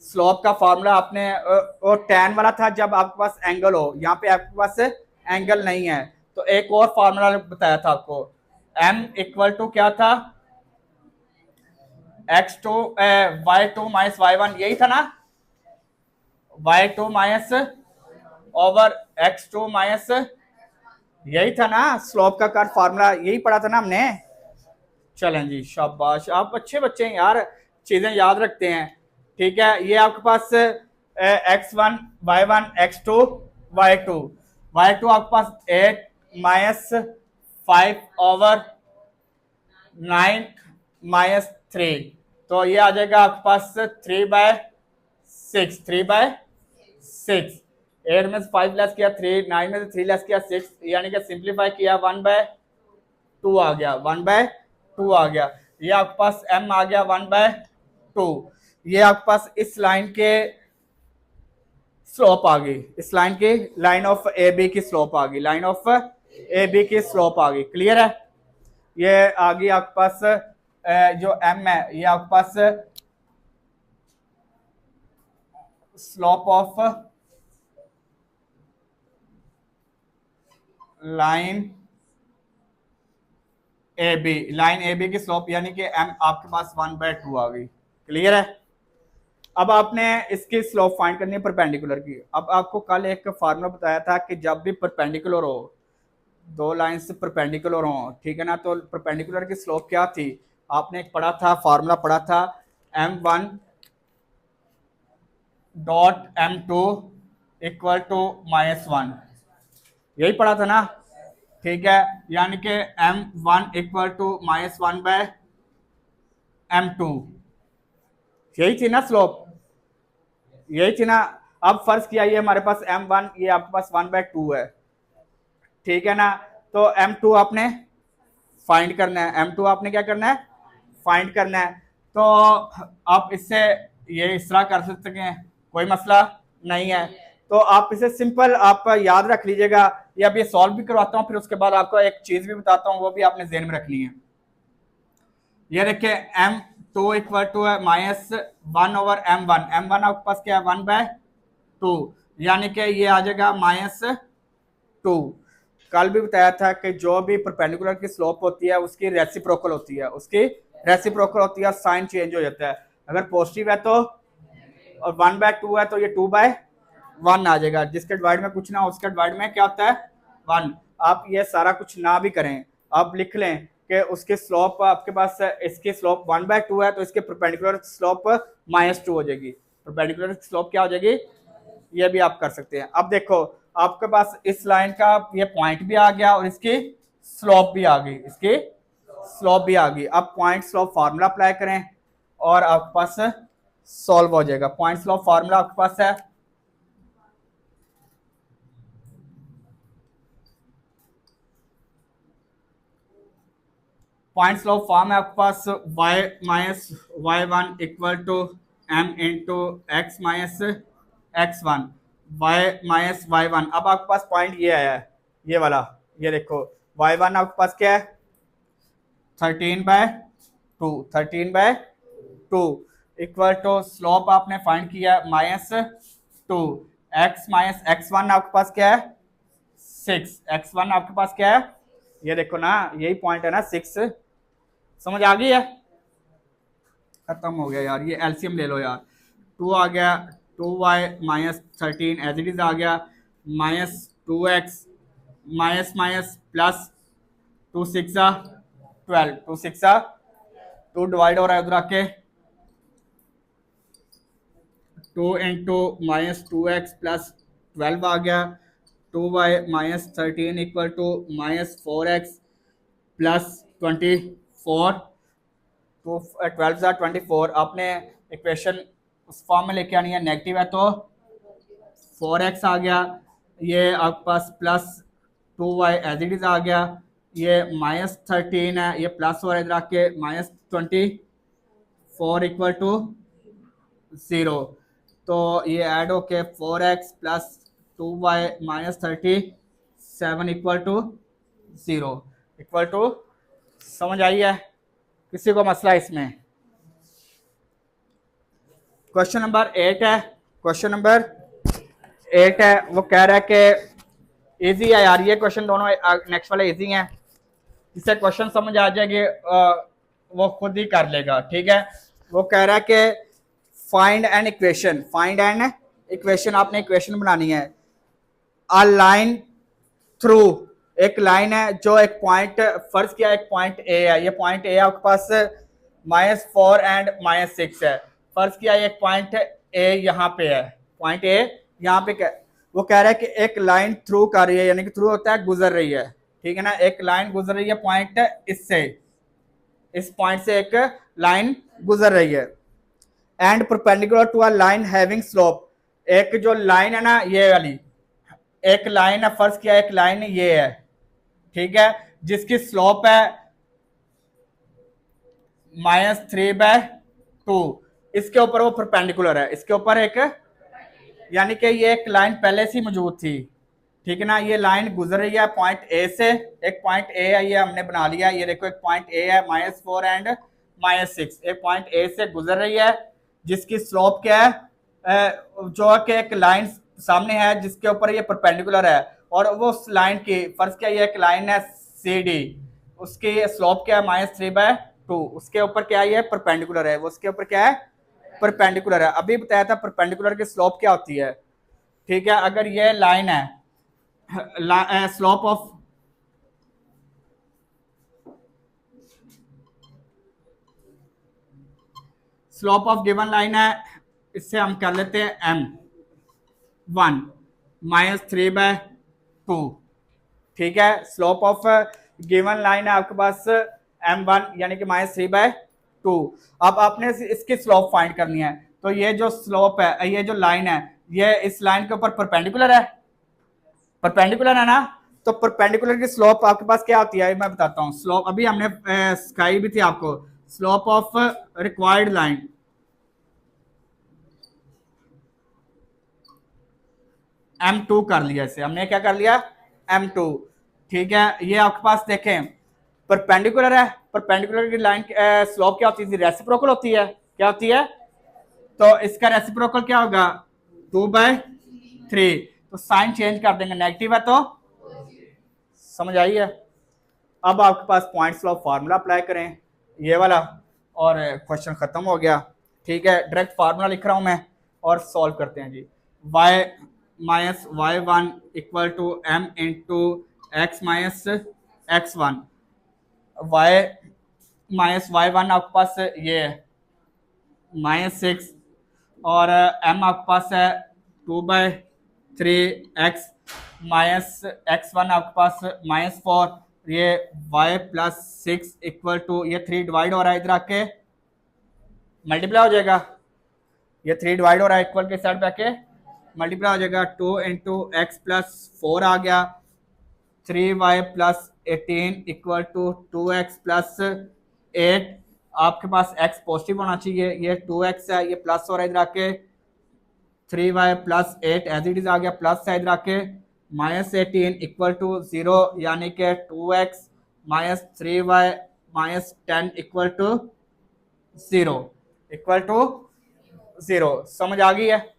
स्लोप का फार्मूला आपने और tan वाला था जब आपके पास एंगल हो, यहाँ पे आपके पास एंगल नहीं है, तो एक और फार्मूला बताया था आपको, m इक्वल टू क्या था, x2 y2 माइनस y1, यही था ना, y2 minus over x2 minus, यही था ना स्लोप का कर फार्मूला, यही पढ़ा था ना हमने। चलें जी, शाबाश, आप अच्छे बच्चे हैं यार, चीजें याद रखते हैं, ठीक है। ये आपके पास x1 y1 x2 y2, y2 आपके पास 8 माइनस 5 ओवर 9 माइनस 3, तो ये आ जाएगा आपके पास 3 बाय 6, 3 बाय 6, 8 में से 5 लेस किया 3, 9 में से 3 लेस किया 6, यानी कि सिंप्लीफाई किया 1 बाय 2 आ गया, 1 बाय 2 आ गया। ये आपके पास m आ गया 1 बाय 2। ये आपके पास इस लाइन के स्लोप आ गई, इस लाइन की, लाइन ऑफ ए बी की स्लोप आ गई, लाइन ऑफ ए बी की स्लोप आ गई। क्लियर है? ये आ गई आपके पास जो m है, ये आपके पास slope of line a b, line a b की स्लोप, यानी कि m आपके पास 1 बाय 2 आ गई। क्लियर है? अब आपने इसकी स्लोप फाइंड करनी है परपेंडिकुलर की। अब आपको कल एक फार्मूला बताया था कि जब भी परपेंडिकुलर हो, दो लाइंस परपेंडिकुलर हो, ठीक है ना, तो परपेंडिकुलर की स्लोप क्या थी, आपने एक पढ़ा था, फार्मूला पढ़ा था, m1 dot m2 equal to -1, यही पढ़ा था ना, ठीक है, यानी कि m1 equal to -1 bye m2, यही थी ना स्लोप, यही थी ना। अब फर्ज किया ये हमारे पास m1, ये आपके पास 1/2 है, ठीक है ना, तो m2 आपने फाइंड करना है, m2 आपने क्या करना है, फाइंड करना है। तो आप इससे ये इस तरह कर सकते हैं, कोई मसला नहीं है। तो आप इसे सिंपल आप याद रख लीजिएगा, या अब ये सॉल्व भी करवाता हूँ, फिर उसके बाद आपको एक चीज भी बताता हूँ, वो भी आपने ज़हन में रखनी है। ये देखिए m2 इक्वल टू है -1 ओवर m1, m1 आपके पास क्या है 1/2, यानी कि ये आ जाएगा -2। कल भी बताया था कि जो भी परपेंडिकुलर की स्लोप होती है उसकी रेसिप्रोकल होती है, उसकी रेसिप्रोकल होती है, साइन चेंज हो जाता है। अगर पॉजिटिव है तो, और 1/2 है तो ये 2/1 आ जाएगा, जिसके डिवाइड में कुछ ना हो उसके डिवाइड में क्या होता है 1। आप ये सारा कुछ ना भी करें, आप लिख लें कि उसकी स्लोप आपके पास, इसकी स्लोप 1/2 है तो इसके परपेंडिकुलर स्लोप -2 हो जाएगी, परपेंडिकुलर स्लोप क्या हो जाएगी, ये भी आप कर सकते हैं। अब देखो आपके पास इस लाइन का ये पॉइंट भी आ गया और इसकी स्लोप भी आ गई, इसकी स्लोप भी आ गई। अब पॉइंट स्लोप फार्मूला अप्लाई करें और आपके पास सॉल्व हो जाएगा। पॉइंट स्लोप फार्मूला आपके पास है, पॉइंट स्लोप फॉर्म है आपके पास y minus y1 equal to m into x minus x1, y minus y1। अब आपके पास पॉइंट ये आया है, ये वाला, ये देखो y1 आपके पास क्या है 13/2, 13/2 इक्वल टू स्लोप आपने फाइंड किया -2, x माइनस x1 आपके पास क्या है 6, x1 आपके पास क्या है, ये देखो ना, यही पॉइंट है ना 6, समझ आ गई है, खत्म हो गया यार, ये एलसीएम ले लो यार, 2 आ गया, 2y minus 13 as it is आ गया, -2x minus minus plus 2 6 12, 2 6 2 divide हो रहा है उधर आके, 2 इंटू -2x प्लस 12 आ गया, 2y minus 13 equal to -4x plus 24, तो 12 आपने इक्वेशन उस फॉर्म में लेके आनी है, नेगेटिव है तो 4x आ गया, ये आपके पास plus 2y as it is आ गया, ये -13 है, ये प्लस हो रहा है इधर आके -24 इक्वल टू 0, तो ये ऐड होके 4x plus 2y minus 37 equal to 0 equal to, समझ आई है किसी को मसला इसमें? क्वेश्चन नंबर 8 है, क्वेश्चन नंबर 8 है, वो कह रहा है कि इजी है यार, ये क्वेश्चन दोनों नेक्स्ट वाले इजी हैं, जिससे क्वेश्चन समझ आ जाएगी वो खुद ही कर लेगा, ठीक है। वो कह रहा है कि find an equation, find an equation, आपने इक्वेशन बनानी है, अ लाइन थ्रू, एक लाइन है जो एक पॉइंट, फर्ज किया एक पॉइंट ए है, ये पॉइंट ए आपके पास -4 एंड -6 है, फर्ज किया एक पॉइंट ए यहाँ पे है, पॉइंट ए यहाँ पे वो कह रहा है कि एक लाइन थ्रू कर रही है, यानी कि थ्रू होता है गुजर रही है, ठीक है ना, एक लाइन गुजर रही है पॉइंट इससे, इस पॉइंट से एक लाइन गुजर रही है, and perpendicular to a line having slope, एक जो लाइन है ना ये वाली, एक लाइन है, फर्ज किया एक लाइन ये है, ठीक है, जिसकी स्लोप है -3/2, इसके ऊपर वो परपेंडिकुलर है, इसके ऊपर एक, यानी कि ये एक लाइन पहले से मौजूद थी, ठीक है ना, ये लाइन गुजर रही है पॉइंट ए से, एक पॉइंट ए है ये हमने बना लिया, ये देखो एक पॉइंट ए है -4 एंड -6, एक पॉइंट ए से गुजर रही है, जिसकी स्लोप क्या है, जो कि एक लाइन सामने है जिसके ऊपर ये परपेंडिकुलर है, और वो उस लाइन की, फर्ज क्या ये एक लाइन है सी डी, उसकी स्लोप क्या है -3/2, उसके ऊपर क्या है, परपेंडिकुलर है, वो उसके ऊपर क्या है, परपेंडिकुलर है, अभी बताया था परपेंडिकुलर की स्लोप क्या होती है, ठीक है। अगर ये लाइन है, स्लोप ऑफ गिवन लाइन है, इससे हम कर लेते हैं m1 -3/2, ठीक है। स्लोप ऑफ गिवन लाइन है आपके पास m1 यानी कि -3/2। अब आपने इसकी स्लोप फाइंड करनी है, तो ये जो स्लोप है, ये जो लाइन है, ये इस लाइन के ऊपर परपेंडिकुलर है, परपेंडिकुलर है ना। तो परपेंडिकुलर की स्लोप आपके पास क्या होती है मैं बताता हूँ। स्लोप अभी हमने सिखाई भी थी आपको, slope of required line, m2 कर लिया, इसे हमने क्या कर लिया, m2, ठीक है। ये आपके पास देखें परपेंडिकुलर है, परपेंडिकुलर की लाइन स्लोप क्या होती है, रेसिप्रोकल होती है, क्या होती है, तो इसका रेसिप्रोकल क्या होगा 2/3, तो साइन चेंज कर देंगे, नेगेटिव है तो समझ आई है। अब आपके पास पॉइंट स्लोप फार्मूला अप्लाई करें, ये वाला, और क्वेश्चन खत्म हो गया, ठीक है। डायरेक्ट फार्मूला लिख रहा हूं मैं और सॉल्व करते हैं जी। y minus y1 equal to m into x minus x1, y minus y1 आपके पास ये है -6, और m आपके पास है 2/3, x माइनस x1 आपके पास -4, ये y प्लस 6 इक्वल टू, ये 3 डिवाइड हो रहा है, इधर आके मल्टीप्लाई हो जाएगा, ये 3 डिवाइड हो रहा है, इक्वल के साइड पे आके मल्टीप्लाई हो जाएगा, 2 इंटू एक्स प्लस 4 आ गया, 3y plus 18 equal to 2x plus 8, आपके पास x पॉजिटिव होना चाहिए, ये 2x है, ये प्लस हो रहा है, इधर आके 3y plus 8 as it is आ गया, प्लस है, इधर आके -18 इक्वल टू 0, यानी कि 2x minus 3y minus 10 equal to 0, equal to 0। समझ आ गई है।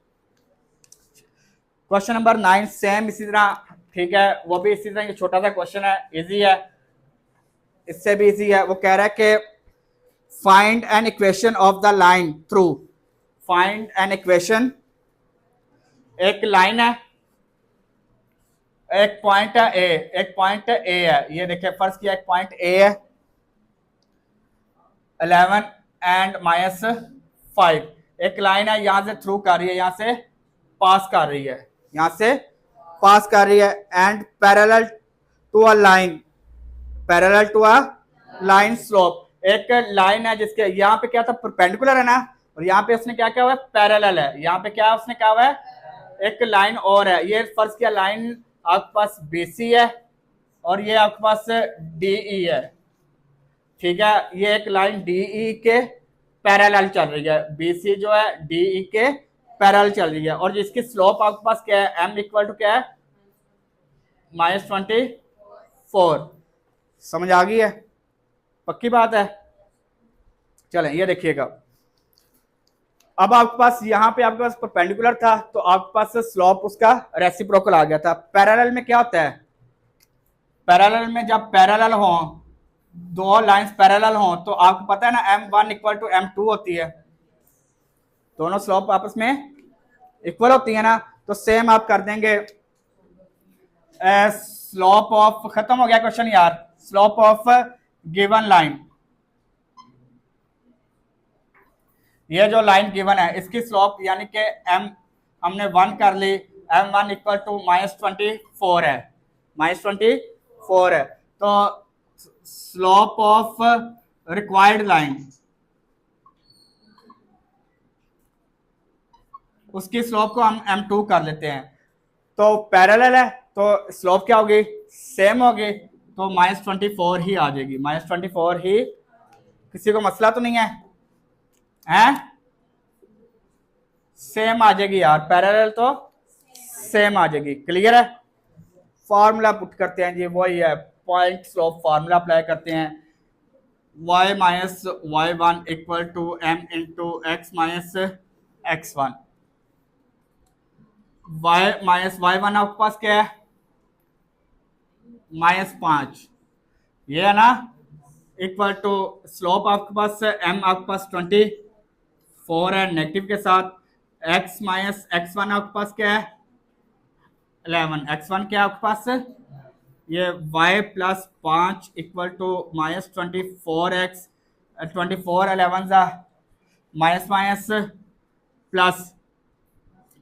क्वेश्चन नंबर 9 सेम इसी तरह, ठीक है, वो भी इसी तरह, ये छोटा सा क्वेश्चन है, इजी है, इससे भी इजी है। वो कह रहा है कि find an equation of the line through, find an equation, एक लाइन है, एक पॉइंट है ए, एक पॉइंट ए है, ये देखिए फर्स्ट किया, एक पॉइंट ए है 11 एंड -5, एक लाइन है, यहां से थ्रू कर रही है, यहां से पास कर रही है, यहां से पास कर रही है, and parallel to a line, parallel to a line slope, एक लाइन है जिसके यहाँ पे क्या था परपेंडिकुलर है ना, और यहाँ पे उसने क्या क्या हुआ है पैरेलल है, यहाँ पे क्या उसने क्या हुआ है एक लाइन और है, ये फर्स्ट किया लाइन आपके पास बीसी है और ये आपके पास डीई है, ठीक है। ये एक लाइन डीई के पैरेलल चल रही है, बीसी जो है डीई के पैरेलल चल रही है, और जिसकी स्लोप आपके पास क्या है m इक्वल टू क्या है -24। समझ आ गई है, पक्की बात है। चलें ये देखिएगा, अब आपके पास यहाँ पे आपके पास परपेंडिकुलर था, तो आपके पास स्लोप उसका रेसिप्रोकल आ गया था। पैरेलल में क्या होता है, पैरेलल में जब पैरेलल हो, दो लाइंस पैरेलल हो, तो आपको पता है ना m1 इक्वल टू m2 होती है, दोनों स्लोप आपस में इक्वल होती है ना। तो सेम आप कर देंगे, स्लोप ऑफ, खत्म हो गया क्वेश्चन यार, स्लोप ऑफ गिवन लाइन, ये जो लाइन गिवन है इसकी स्लोप यानी कि m हमने 1 कर ली, m1 इक्वल टू -24 है, -24 है, तो स्लोप ऑफ रिक्वायर्ड लाइन, उसकी स्लोप को हम m2 कर लेते हैं, तो पैरेलल है तो स्लोप क्या होगी सेम होगी, तो -24 ही आ जाएगी, -24 ही, किसी को मसला तो नहीं है, हैं सेम आ जाएगी यार, पैरेलल तो सेम आ जाएगी, क्लियर है। फॉर्मूला पुट करते हैं जी, वही है पॉइंट स्लोप फार्मूला अप्लाई करते हैं, y minus y1 equal to m into x minus x1, y minus y1 आपके पास क्या है -5, ये है ना, इक्वल टू स्लोप आपके पास m आपके पास 4 है नेगेटिव के साथ, x माइनस एक्स वन आपके पास क्या है 11, x1 क्या है आपके पास ये y plus 5 equal to minus 24x, 24 11 minus minus plus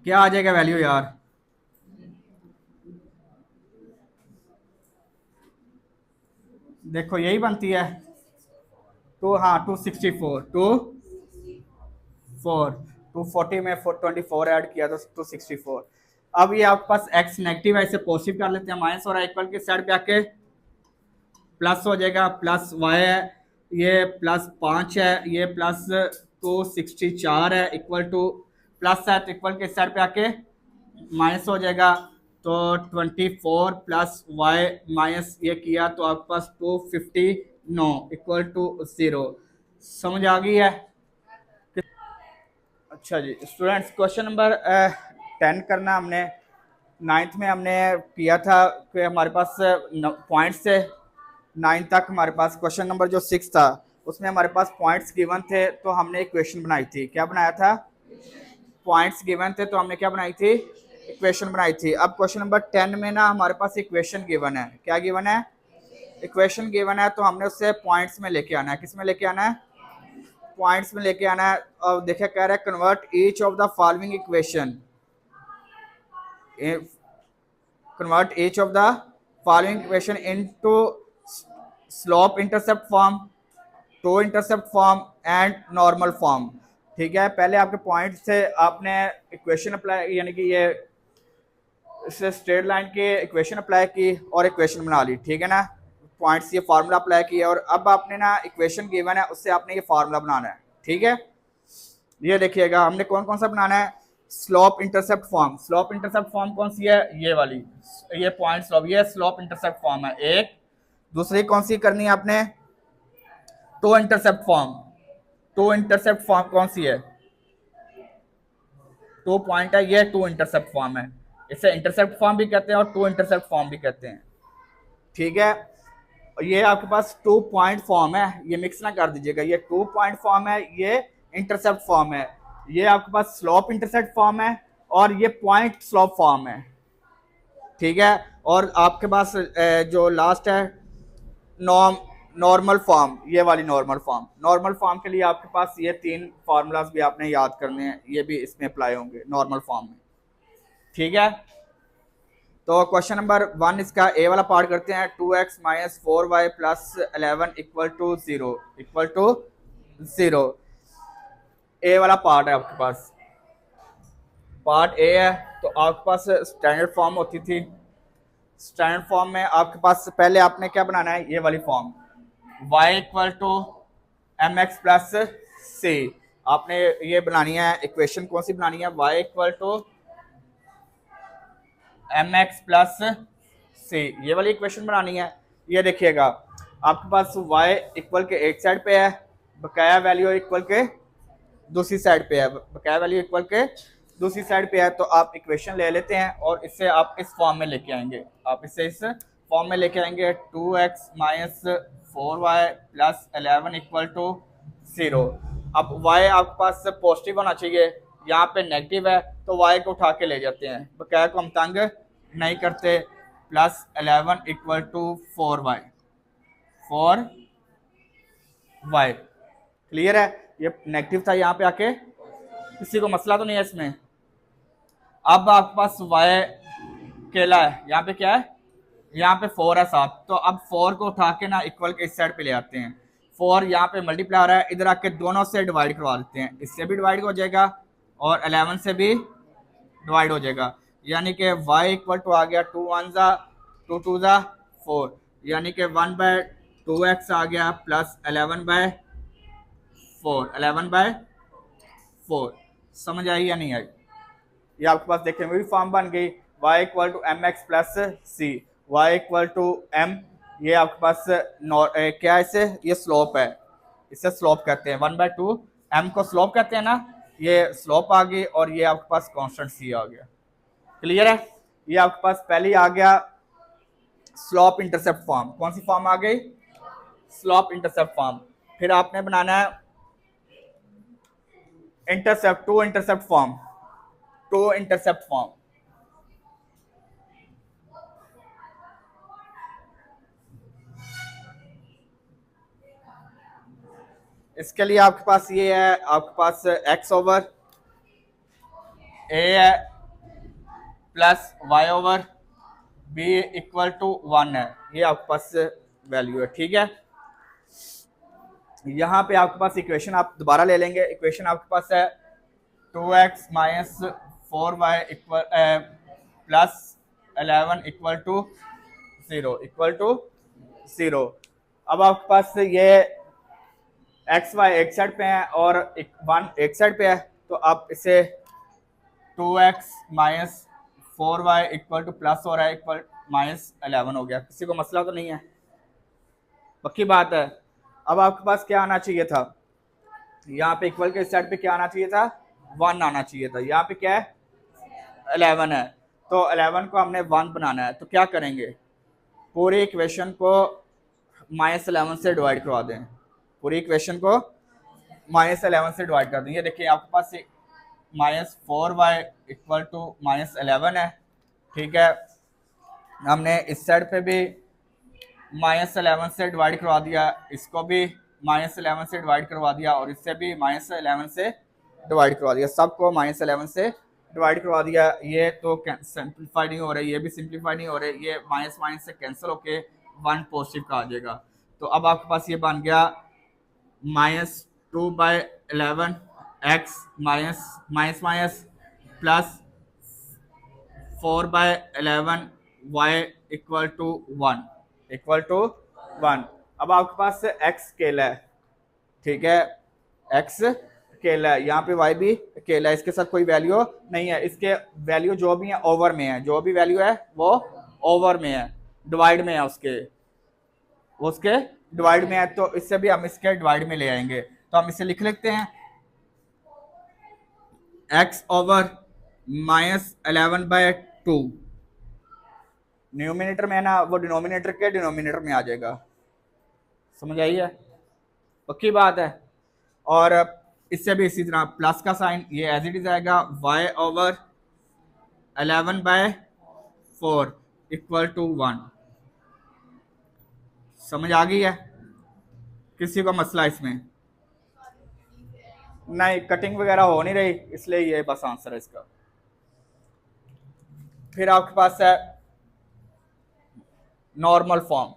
क्या आ जाएगा वैल्यू यार, देखो यही बनती है टू, हाँ 264, 240 में 424 ऐड किया तो 264। अब ये आपके पास x नेगेटिव है, इसे पॉजिटिव कर लेते हैं, माइनस और इक्वल के साइड पे आके प्लस हो जाएगा, प्लस y है, ये प्लस 5 है, ये प्लस 264 है इक्वल टू प्लस है तो इक्वल के साइड पे आके माइनस हो जाएगा, तो 24 प्लस वाई माइनस ये किया तो आपके पास 259 इक्वल टू 0। समझ आ गई है? अच्छा जी स्टूडेंट्स, क्वेश्चन नंबर 10 करना हमने नाइन्थ में हमने किया था कि हमारे पास पॉइंट्स थे 9 तक, हमारे पास क्वेश्चन नंबर जो 6 था उसमें हमारे पास पॉइंट्स गिवन थे, तो हमने इक्वेशन बनाई थी। क्या बनाया था? पॉइंट्स गिवन थे तो हमने क्या बनाई थी? इक्वेशन बनाई थी। अब क्वेश्चन नंबर 10 में ना हमारे पास इक्वेशन गिवन है। क्या गिवन है? इक्वेशन गिवन है, तो हमने उससे पॉइंट्स में लेके आना है। किस में लेके आना है? पॉइंट्स में लेके आना है। और देखिए कह रहा है convert each of the following equation, convert each of the following equation into slope intercept form, two intercept form and normal form. ठीक है, पहले आपके पॉइंट से आपने इक्वेशन अप्लाई, यानी कि ये इससे स्ट्रेट लाइन की इक्वेशन अप्लाई की और इक्वेशन बना ली। ठीक है ना, पॉइंट्स ये फार्मूला अप्लाई किया और अब आपने ना इक्वेशन गिवन है उससे आपने ये फार्मूला बनाना है। ठीक है, ये देखिएगा हमने कौन कौन सा बनाना है। Slope intercept form, slope intercept form कौन सी है? ये वाली, ये पॉइंट स्लोप, ये स्लोप इंटरसेप्ट फॉर्म है एक। दूसरी कौन सी करनी है आपने? Two intercept form. Two intercept form कौन सी है? टू पॉइंट है, ये टू इंटरसेप्ट फॉर्म है। इसे इंटरसेप्ट फॉर्म भी कहते हैं और टू इंटरसेप्ट फॉर्म भी कहते हैं। ठीक है, ये आपके पास 2 पॉइंट फॉर्म है, ये मिक्स ना कर दीजिएगा। ये 2 पॉइंट फॉर्म है, ये इंटरसेप्ट फॉर्म है। ये आपके पास स्लोप इंटरसेप्ट फॉर्म है और ये पॉइंट स्लोप फॉर्म है। ठीक है, और आपके पास जो लास्ट है नॉर्मल फॉर्म, ये वाली नॉर्मल फॉर्म। नॉर्मल फॉर्म के लिए आपके पास ये 3 फार्मूलाज भी आपने याद करने हैं, ये भी इसमें अप्लाई होंगे नॉर्मल फॉर्म में। ठीक है, तो क्वेश्चन नंबर 1 इसका ए वाला पार्ट करते हैं। 2x minus 4y plus 11 equal to 0, equal to 0। A वाला पार्ट है आपके पास, पार्ट ए है। तो आपके पास स्टैंडर्ड फॉर्म होती थी। स्टैंडर्ड फॉर्म में आपके पास पहले आपने क्या बनाना है? ये वाली form, y equal to M x plus c. आपने ये बनानी है इक्वेशन, कौन सी बनानी है? y equal to M x plus c, ये वाली इक्वेशन बनानी है। ये देखिएगा आपके पास y इक्वल के एक साइड पे है, बकाया वैल्यू इक्वल के दूसरी साइड पे है, बकाया वैल्यू इक्वल के दूसरी साइड पे है। तो आप इक्वेशन ले लेते हैं और इससे आप इस फॉर्म में लेके आएंगे। आप इसे इस फॉर्म में लेके आएंगे 2x minus 4y plus 11 equal to 0। अब y आपके पास पॉजिटिव होना चाहिए, यहाँ पे नेगेटिव है तो y को उठा के ले जाते हैं, बकाया को हम तंग नहीं करते। Plus 11 equal to 4y, 4y। Clear है? ये नेगेटिव था, यहाँ पे आके किसी को मसला तो नहीं है इसमें। अब आपके पास y केला है, यहाँ पे क्या है? यहाँ पे 4 है साथ, तो अब 4 को उठा के ना इक्वल के इस साइड पे ले आते हैं। 4 यहाँ पे मल्टीप्लाई आ रहा है, इधर आके दोनों से डिवाइड करवा देते हैं, इससे भी डिवाइड हो जाएगा और 11 से भी डिवाइड हो जाएगा। यानी कि y इक्वल टू आ गया 2 1 ज़ा 2 2 ज़ा 4, यानी कि 1/2x आ गया प्लस 11/4, 11/4। समझ आई या नहीं आई? ये आपके पास देखें वही फॉर्म बन गई, y equal to M x plus C, y equal to m। ये आपके पास क्या है? इसे ये स्लोप है, इसे स्लोप कहते हैं। 1/2 m को स्लोप कहते हैं ना, ये स्लोप आ गई और ये आपके पास कांस्टेंट c आ गया। क्लियर है? ये आपके पास पहले ही आ गया स्लोप इंटरसेप्ट फॉर्म। कौन सी फॉर्म आ गई? Slope intercept form. फिर आपने बनाना है intercept, two intercept form, two intercept form. इसके लिए आपके पास ये है, आपके पास एक्स ओवर ए है plus Y over B equal to 1 है, ये आपके पास वैल्यू है। ठीक है, यहाँ पे आपके पास इक्वेशन आप दोबारा ले लेंगे। इक्वेशन आपके पास है 2x माइनस 4y इक्वल plus 11 equal to 0 equal to 0। अब आपके पास ये एक्स वाई एक साइड पे है और 1 एक साइड पे है, तो आप इसे 2x minus 4y equal two plus हो रहा है इक्वल माइनस 11 हो गया। किसी को मसला तो नहीं है? पक्की बात है। अब आपके पास क्या आना चाहिए था, यहाँ पे इक्वल के इस साइड पे क्या आना चाहिए था, 1 आना चाहिए था। यहाँ पे क्या है, 11 है, तो 11 को हमने 1 बनाना है। तो क्या करेंगे, पूरी इक्वेशन को माइनस 11 से डिवाइड करवा दें, पूरी इक्वेशन को माइनस 11 से डिवाइड कर दें। ये देखिए आपके पास minus 4y equal to minus 11 है। ठीक है, हमने इस साइड पे भी माइनस 11 से डिवाइड करवा दिया, इसको भी माइनस 11 से डिवाइड करवा दिया और इससे भी माइनस 11 से डिवाइड करवा दिया, सबको माइनस 11 से डिवाइड करवा दिया। ये तो सिंप्लीफाई नहीं हो रहा है, ये भी सिंप्लीफाई नहीं हो रहा है, ये माइनस माइनस से कैंसिल होके 1 पॉजिटिव का आ जाएगा। तो अब आपके पास ये बन गया minus 2/11 X minus minus minus plus 4/11 Y equal to 1 equal to 1। अब आपके पास x स्केल है, ठीक है, x स्केल है, यहाँ पे y भी स्केल है, इसके साथ कोई वैल्यू नहीं है, इसके वैल्यू जो भी है ओवर में है, जो भी वैल्यू है वो ओवर में है, डिवाइड में है, उसके डिवाइड में है। तो इससे भी हम इसके डिवाइड में ले आएंगे, तो हम इसे लिख लेते हैं x ओवर माइनस 11/2, न्यूमिनेटर में है ना, वो डिनोमिनेटर के डिनोमिनेटर में आ जाएगा। समझ आई है? पक्की बात है। और इससे भी इसी तरह प्लस का साइन ये एज इट इज आएगा, y ओवर 11/4 इक्वल टू 1। समझ आ गई है? किसी को मसला इसमें? नहीं, कटिंग वगैरह हो नहीं रही, इसलिए ये बस आंसर है इसका। फिर आपके पास है नॉर्मल फॉर्म।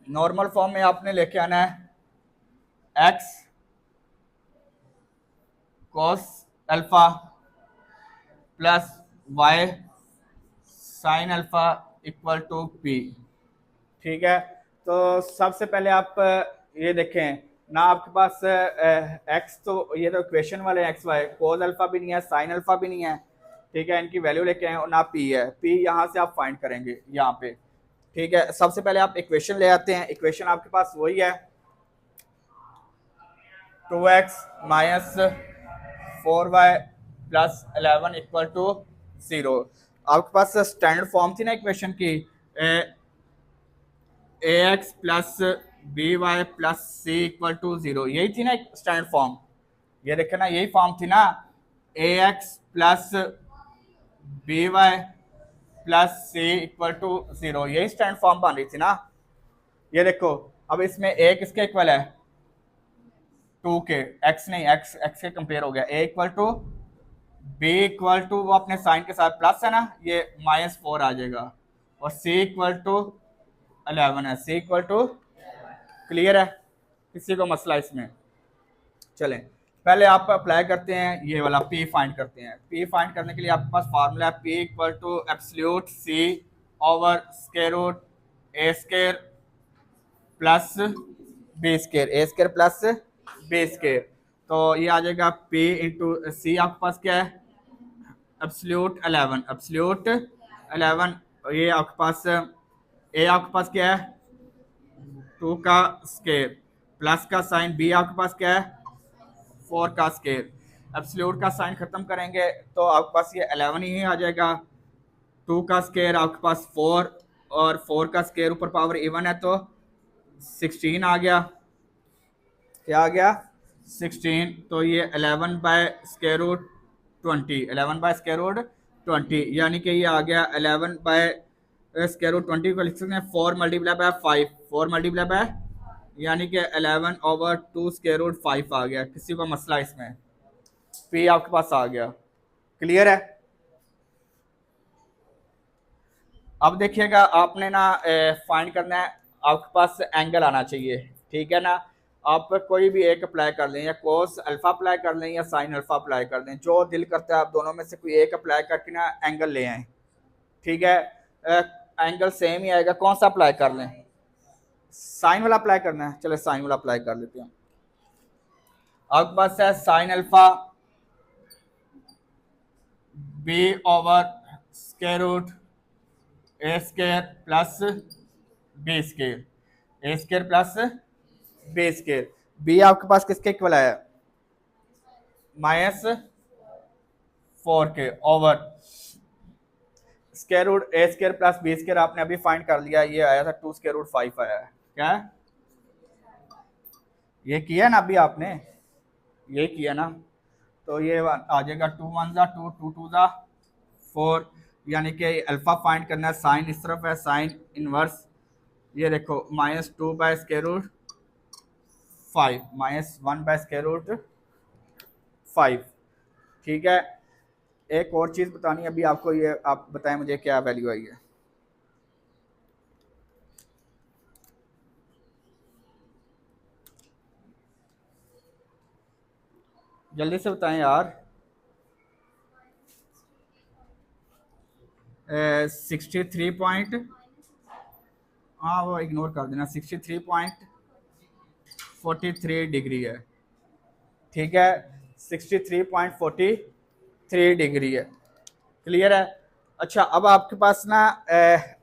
नॉर्मल फॉर्म में आपने लेके आना है x cos alpha plus y sine alpha equal to p। ठीक है, तो सबसे पहले आप ये देखें ना, आपके पास x, तो ये तो इक्वेशन वाले एक्स वाई, कोस अल्फा भी नहीं है, साइन अल्फा भी नहीं है। ठीक है, इनकी वैल्यू लेके आए और ना p है, p यहाँ से आप फाइंड करेंगे यहाँ पे। ठीक है, सबसे पहले आप इक्वेशन ले आते हैं। इक्वेशन आपके पास वही है 2x minus 4y plus 11 equal to 0। आपके पास स्टैंडर्ड फॉर्म थी ना इक्वेशन की, ax plus by plus c equal to 0, यही थी ना स्टैंडर्ड फॉर्म। ये देखे ना, यही फॉर्म थी ना, ax plus by plus c equal to 0, यही स्टैंडर्ड फॉर्म बन रही थी ना। ये देखो, अब इसमें a किसके इक्वल है, 2 के, x नहीं, x के कंपेयर हो गया, a equal to b equal to, वो अपने साइन के साथ प्लस है ना, ये -4 आ जाएगा, और c इक्वल टू 11 है, c इक्वल टू, क्लियर है? किसी को मसला इसमें? चलें, पहले आप अप्लाई करते हैं ये वाला p फाइंड करते हैं। p फाइंड करने के लिए आपके पास फार्मूला है p equal to absolute c over square root a square plus b square, a square plus b square. तो ये आ जाएगा p इंटू c, आपके पास क्या है, एब्सोल्यूट 11, एब्सोल्यूट 11, ये आपके पास a आपके पास क्या है, 2 का स्क्वायर प्लस का साइन, b आपके पास क्या है, 4 का स्क्वायर। एब्सोल्यूट का साइन खत्म करेंगे तो आपके पास ये 11 ही आ जाएगा, 2 का स्क्वायर आपके पास 4 और 4 का स्केयर ऊपर पावर इवन है तो 16 आ गया। क्या आ गया? 16। तो ये 11 by square root 20, 11 by square root 20, यानी कि ये आ गया 11 बाय स्केयर रूट 20 को लिख सकते हैं 4 मल्टीप्लाई बाय 5, 4 मल्टीप्लाई बाय, यानी कि 11 ओवर 2 स्केयर रूट 5 आ गया। किसी को मसला इसमें? पी आपके पास आ गया। क्लियर है? अब देखिएगा, आपने ना फाइंड करना है, आपके पास एंगल आना चाहिए, ठीक है ना। आप कोई भी एक अप्लाई कर लें, या कोस अल्फा अप्लाई कर लें या साइन अल्फा अप्लाई कर लें, जो दिल करता है आप दोनों में से कोई एक अप्लाई करके ना एंगल ले आए, ठीक है। एंगल सेम ही आएगा, कौन सा अप्लाई कर लें? साइन वाला अप्लाई करना है, चले साइन वाला अप्लाई कर लेते हैं। आपके पास है sine alpha b over square root a square plus b square, a square plus b square. B आपके पास किसके इक्वल है? -4 के over square root a square plus b square आपने अभी फाइंड कर लिया, ये आया था 2 स्क्वायर रूट 5 आया है। क्या है? ये किया ना अभी आपने, ये किया ना, तो ये आ जाएगा 2 1 जा 2, 2 2 जा 4, यानी कि अल्फा फाइंड करना है, साइन इस तरफ है, साइन इनवर्स, ये देखो -2 by square root 5, -1 by square root 5, ठीक है। एक और चीज़ बतानी अभी आपको, ये आप बताएं मुझे क्या वैल्यू आई है। जल्दी से बताएं यार। 63 पॉइंट, हाँ वो इग्नोर कर देना, 63.43 डिग्री है, ठीक है। 63.43 डिग्री है। क्लियर है? अच्छा, अब आपके पास ना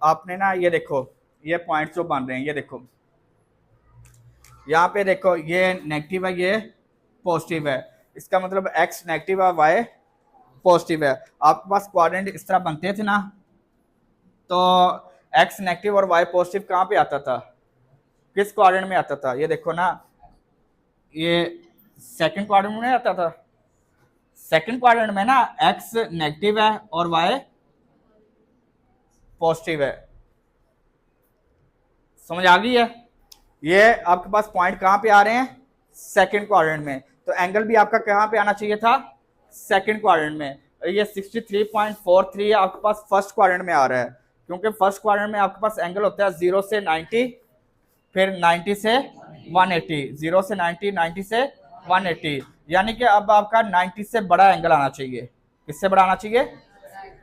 आपने ना ये देखो, ये पॉइंट जो बन रहे हैं, ये देखो यहाँ पे देखो, ये नेगेटिव है, ये पॉजिटिव है, इसका मतलब एक्स नेगेटिव है, वाई पॉजिटिव है। आपके पास क्वाड्रेंट इस तरह बनते थे ना, तो एक्स नेगेटिव और वाई पॉजिटिव कहाँ पे आता था? किस क्वाड्रेंट में आता था? ये देखो ना, ये सेकंड क्वाड्रेंट में नहीं आता था? सेकंड क्वाड्रेंट में ना एक्स नेगेटिव है और वाई पॉजिटिव है। समझ आ गई है? ये आपके पास पॉइंट कहां पे आ रहे हैं? सेकंड क्वाड्रेंट में। तो एंगल भी आपका कहां पे आना चाहिए था? सेकंड क्वाड्रेंट में। ये 63.43 आपके पास फर्स्ट क्वाड्रेंट में आ रहा है, क्योंकि फर्स्ट क्वाड्रेंट में आपके पास एंगल होता है 0 से 90, फिर 90 से 180, 0 से 90, 90 से 180, यानी कि अब आपका 90 से बड़ा एंगल आना चाहिए। किससे बड़ा आना चाहिए?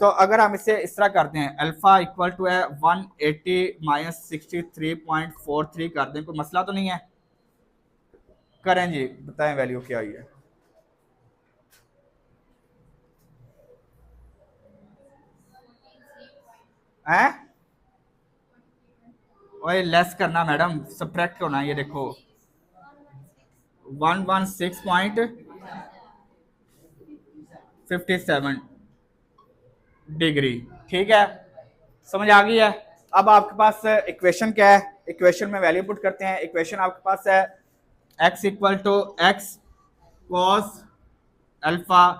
तो अगर हम इसे इस तरह करते हैं, अल्फा इक्वल टू है 180 -63.43 कर दें, कोई मसला तो नहीं है? करें जी, बताएं वैल्यू क्या आई है। हैं? ओए लेस करना मैडम, सब्ट्रैक्ट होना है, ये देखो 116.57 डिग्री, ठीक है। समझ आ गई है? अब आपके पास इक्वेशन क्या है? इक्वेशन में वैल्यू पुट करते हैं। इक्वेशन आपके पास है x equal to x cos alpha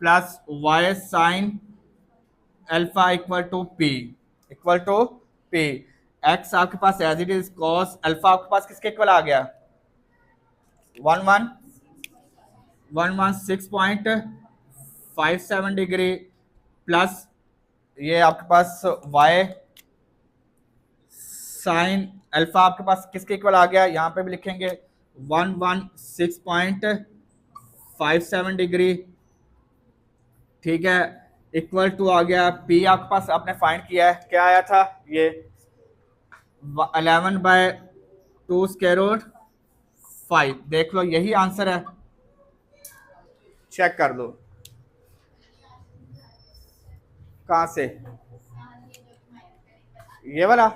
plus Y sine alpha equal to p, equal to p. X आपके पास as it is, cos alpha आपके पास किसके इक्वल आ गया? 116.57 डिग्री प्लस ये आपके पास वाई साइन अल्फा आपके पास किसके इक्वल आ गया? यहाँ पे भी लिखेंगे 116.57 डिग्री, ठीक है, इक्वल टू आ गया पी आपके पास आपने फाइंड किया है, क्या आया था? ये 11/2 स्क्वायर रूट 5। देख लो, यही आंसर है, चेक कर लो। कहाँ से? ये वाला,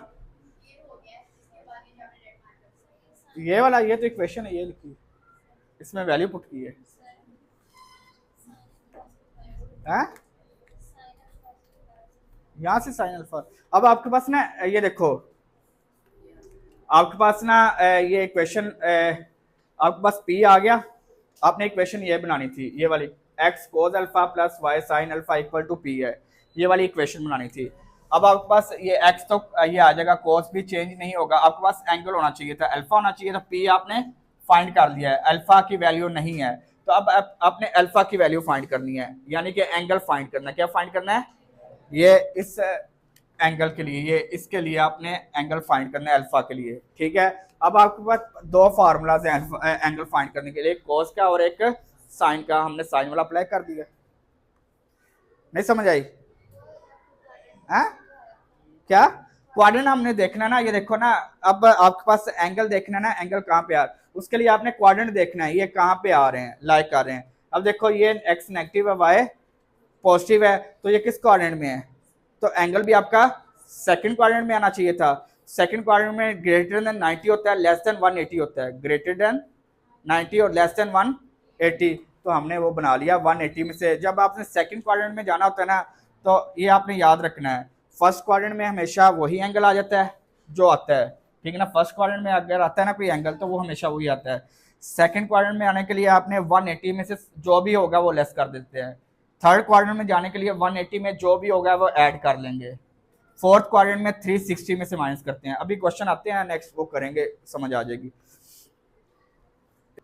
ये वाला, ये तो इक्वेशन है, ये लिखी, इसमें वैल्यू पुट की है। हैं? यहाँ से साइन अल्फा। अब आपके पास ना ये देखो, आपके पास ना ये इक्वेशन आपके पास पी आ गया। आपने इक्वेशन ये बनानी थी, ये वाली X cos alpha plus Y sine alpha equal to P है, ये वाली इक्वेशन बनानी थी। अब आपके पास ये एक्स तो ये आ जाएगा, कोस भी चेंज नहीं होगा, आपके पास एंगल होना चाहिए था, अल्फा होना चाहिए था। पी आपने फाइंड कर दिया है, अल्फा की वैल्यू नहीं है, तो अब आपने अल्फा की वैल्यू फाइंड करनी है, यानी कि एंगल फाइंड करना है। क्या फाइंड करना है? ये इस एंगल के लिए, ये इसके लिए आपने एंगल फाइंड करना है अल्फा के लिए, ठीक है। अब आपके पास दो फार्मूलाज हैं एंगल फाइंड करने के लिए, एक कोस का और एक साइन का। हमने साइन वाला अप्लाई कर दिया। नहीं समझ आई? है क्या? क्वाड्रेंट हमने देखना ना, ये देखो ना, अब आपके पास एंगल देखना ना, एंगल कहाँ पे आ रहा है, उसके लिए आपने क्वाड्रेंट देखना है, ये कहाँ पे आ रहे हैं, लाइक आ रहे हैं। अब देखो ये एक्स नेगेटिव है, वाई पॉजिटिव है, तो ये किस क्वाड्रेंट में है? तो एंगल भी आपका सेकंड क्वाड्रेंट में आना चाहिए था। सेकंड क्वाड्रेंट में ग्रेटर देन 90 होता है, लेस देन 180 होता है। ग्रेटर देन 90 और लेस देन 180, तो हमने वो बना लिया 180 में से। जब आपने सेकंड क्वाड्रेंट में जाना होता है ना, तो ये आपने याद रखना है, फर्स्ट क्वाड्रेंट में हमेशा वही एंगल आ जाता है जो आता है, ठीक है ना। फर्स्ट क्वाड्रेंट में अगर आता है ना कोई एंगल, तो वो हमेशा वही आता है। सेकंड क्वाड्रेंट में आने के लिए आपने 180 में से जो भी होगा वो लेस कर देते हैं। थर्ड क्वाड्रेंट में जाने के लिए 180 में जो भी होगा वो ऐड कर लेंगे। फोर्थ क्वाड्रेंट में 360 में से माइनस करते हैं। अभी क्वेश्चन आते हैं नेक्स्ट, वो करेंगे, समझ आ जाएगी।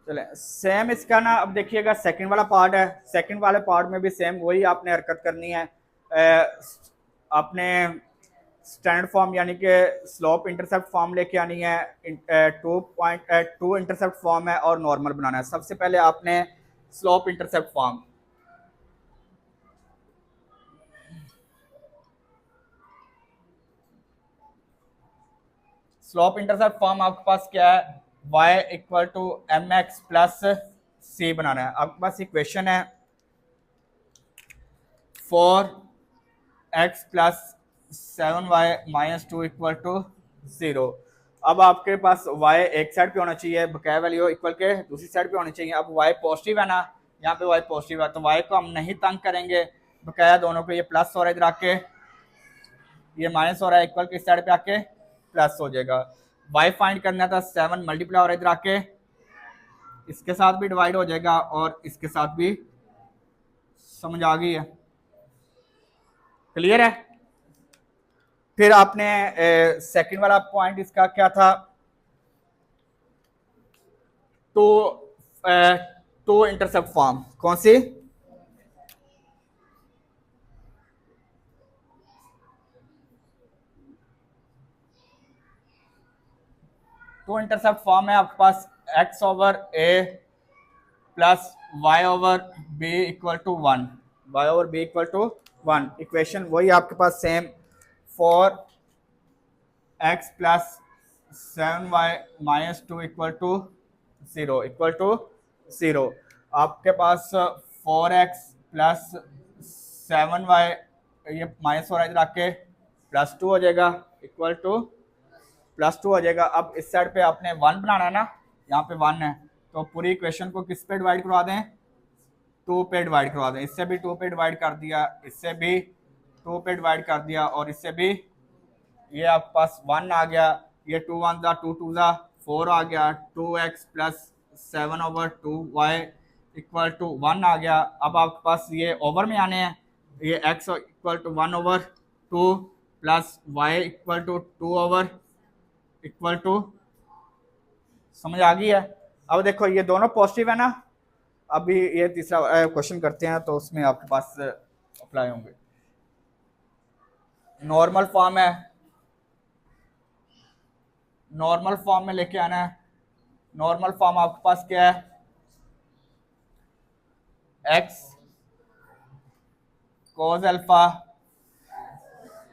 चले सेम इसका ना, अब देखिएगा सेकंड वाला पार्ट है, सेकंड वाले पार्ट में भी सेम वही आपने हरकत करनी है। आपने स्टैंडर्ड फॉर्म यानी कि स्लोप इंटरसेप्ट फॉर्म लेके आनी है, 2.2 इंटरसेप्ट फॉर्म है और नॉर्मल बनाना है। सबसे पहले आपने slope intercept form, slope intercept form आपके पास क्या है, y equal to M x plus c बनाना है। आपके पास इक्वेशन है 4x plus 7y minus 2 equal to 0। अब आपके पास y एक साइड पे होना चाहिए, बकाया वैल्यू इक्वल के दूसरी साइड पे होनी चाहिए। अब y पॉजिटिव है ना, यहाँ पे y पॉजिटिव है, तो y को हम नहीं तंग करेंगे, बकाया दोनों को, ये प्लस हो रहा है इधर आके, ये माइनस हो रहा है, इक्वल के इस साइड पे आके प्लस हो जाएगा। y फाइंड करना था, 7 मल्टीप्लाई हो रहा है इधर आके, इसके साथ भी डिवाइड हो जाएगा और इसके साथ भी। समझ आ गई है? क्लियर है? फिर आपने सेकंड वाला पॉइंट इसका क्या था, तो टू इंटरसेप्ट फॉर्म कौन सी? टू इंटरसेप्ट फॉर्म है आपके पास x over a plus y over b equal to 1, y over b equal to 1। Equation वही आपके पास same, 4x plus 7y minus 2 equal to 0 equal to 0। आपके पास 4x प्लस 7y, ये माइनस हो रहा है इधर आके, प्लस 2 हो जाएगा, इक्वल टू प्लस 2 हो जाएगा। अब इस साइड पे आपने 1 बनाना है ना, यहाँ पे 1 है, तो पूरी इक्वेशन को किस पे डिवाइड करवा दें? 2 पे डिवाइड करवा दें। इससे भी 2 पे डिवाइड कर दिया, इससे भी 2 पे डिवाइड कर दिया, और इससे भी। ये आपके पास 1 आ गया, ये 2 1 ज़ा 2 2 ज़ा 4 आ गया, 2x plus 7 over 2y equal to 1 आ गया। अब आपके पास ये ओवर में आने हैं, ये x equal to 1 over 2 plus y equal to 2 over equal to. समझ आ गई है? अब देखो ये दोनों पॉजिटिव है ना, अभी ये तीसरा क्वेश्चन करते हैं तो उसमें आपके पास अप्लाई होंगे। नॉर्मल फॉर्म है, नॉर्मल फॉर्म में लेके आना है। नॉर्मल फॉर्म आपके पास क्या है, x cos alpha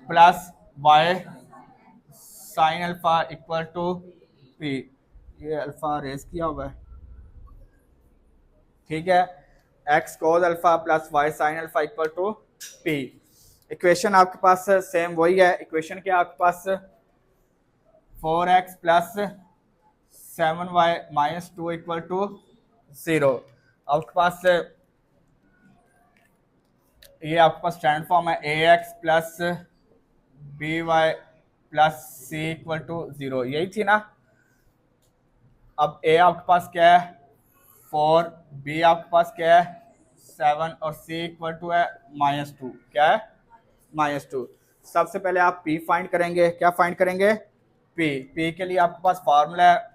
plus y sine alpha equal to p। ये अल्फा रेज किया हुआ है, ठीक है। x cos alpha plus y sine alpha equal to p। Equation आपके पास सेम वही है। इक्वेशन क्या आपके पास, 4x plus 7y minus 2 equal to 0। आपके पास ये आपके पास स्टैंडर्ड फॉर्म है ax plus B Y plus C equal to 0, यही थी ना। अब ए आपके पास क्या है 4, बी आपके पास क्या है 7 और सी इक्वल टू है -2। क्या है -2। सबसे पहले आप पी फाइंड करेंगे। क्या फाइंड करेंगे? पी। पी के लिए आपके पास फार्मूला है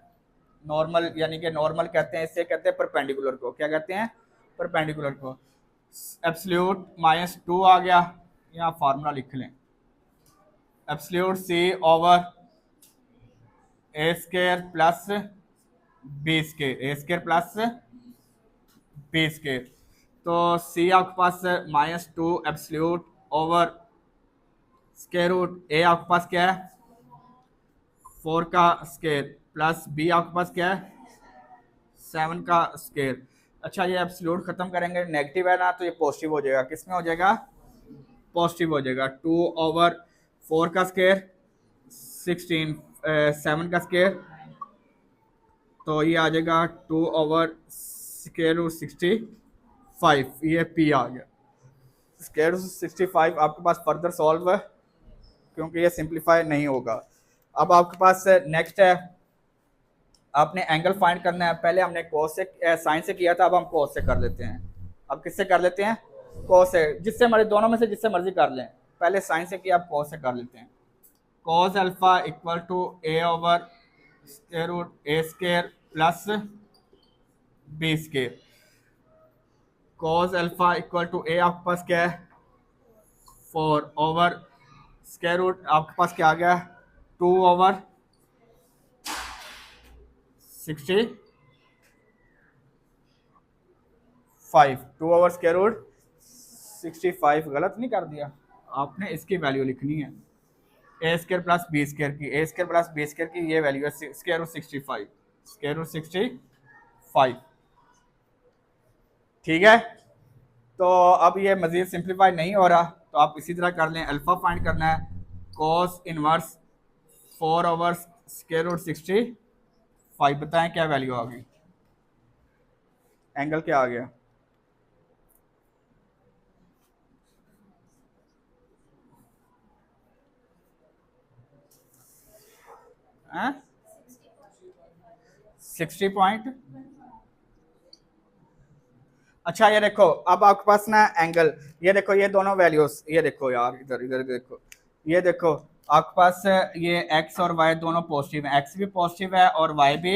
नॉर्मल, यानी कि नॉर्मल कहते हैं, इससे कहते हैं परपेंडिकुलर को। क्या कहते हैं? परपेंडिकुलर को। एब्सोल्यूट -2 आ गया, यहाँ फार्मूला लिख लें। एब्सोल्यूट सी ओवर ए स्केयर प्लस बी स्केयर, ए स्केयर प्लस बी स्केयर। तो सी आपके पास -2 एब्सोल्यूट ओवर स्केयर रूट ए आपके पास क्या है 4 का स्केयर प्लस बी आपके पास क्या है 7 का स्केयर। अच्छा, ये एब्सोल्यूट खत्म करेंगे, नेगेटिव है ना, तो ये पॉजिटिव हो जाएगा। किस में हो जाएगा? पॉजिटिव हो जाएगा। 2/4 का स्केयर 16, 7 का स्केयर, तो ये आ जाएगा 2/65। ये पी आ गया। स्केयर 65 आपके पास फर्दर सॉल्व है, क्योंकि ये सिंप्लीफाई नहीं होगा। अब आपके पास नेक्स्ट है, आपने एंगल फाइंड करना है। पहले हमने कोस से साइन से किया था, अब हम कोस से कर लेते हैं। अब किससे कर लेते हैं? कोस से। जिससे मर्जी, दोनों में से जिससे मर्जी कर लें। पहले साइन से किया, अब कोस से कर लेते हैं। Cos alpha equal to a over square root a square plus b square. Cos alpha equal to a आपके पास क्या है 4 ओवर स्क्वायर रूट आपके पास क्या आ गया 2/65। 2/65 गलत नहीं कर दिया आपने? इसकी वैल्यू लिखनी है ए स्क्वायर प्लस बी स्क्वायर की। ए स्क्वायर प्लस बी स्क्वायर की ये वैल्यू है स्क्वायर रूट 65। स्क्वायर रूट 65, ठीक है। तो अब ये मजीद सिंप्लीफाई नहीं हो रहा, तो आप इसी तरह कर लें। अल्फा फाइंड करना है, cos inverse 4 over square root 65। बताएं क्या वैल्यू आ गई? एंगल क्या आ गया? हैं? 60 अच्छा, ये देखो, अब आपके पास ना एंगल, ये देखो, ये दोनों वैल्यूज, ये देखो यार, इधर इधर देखो, ये देखो आपके पास ये एक्स और वाई दोनों पॉजिटिव है। एक्स भी पॉजिटिव है और वाई भी,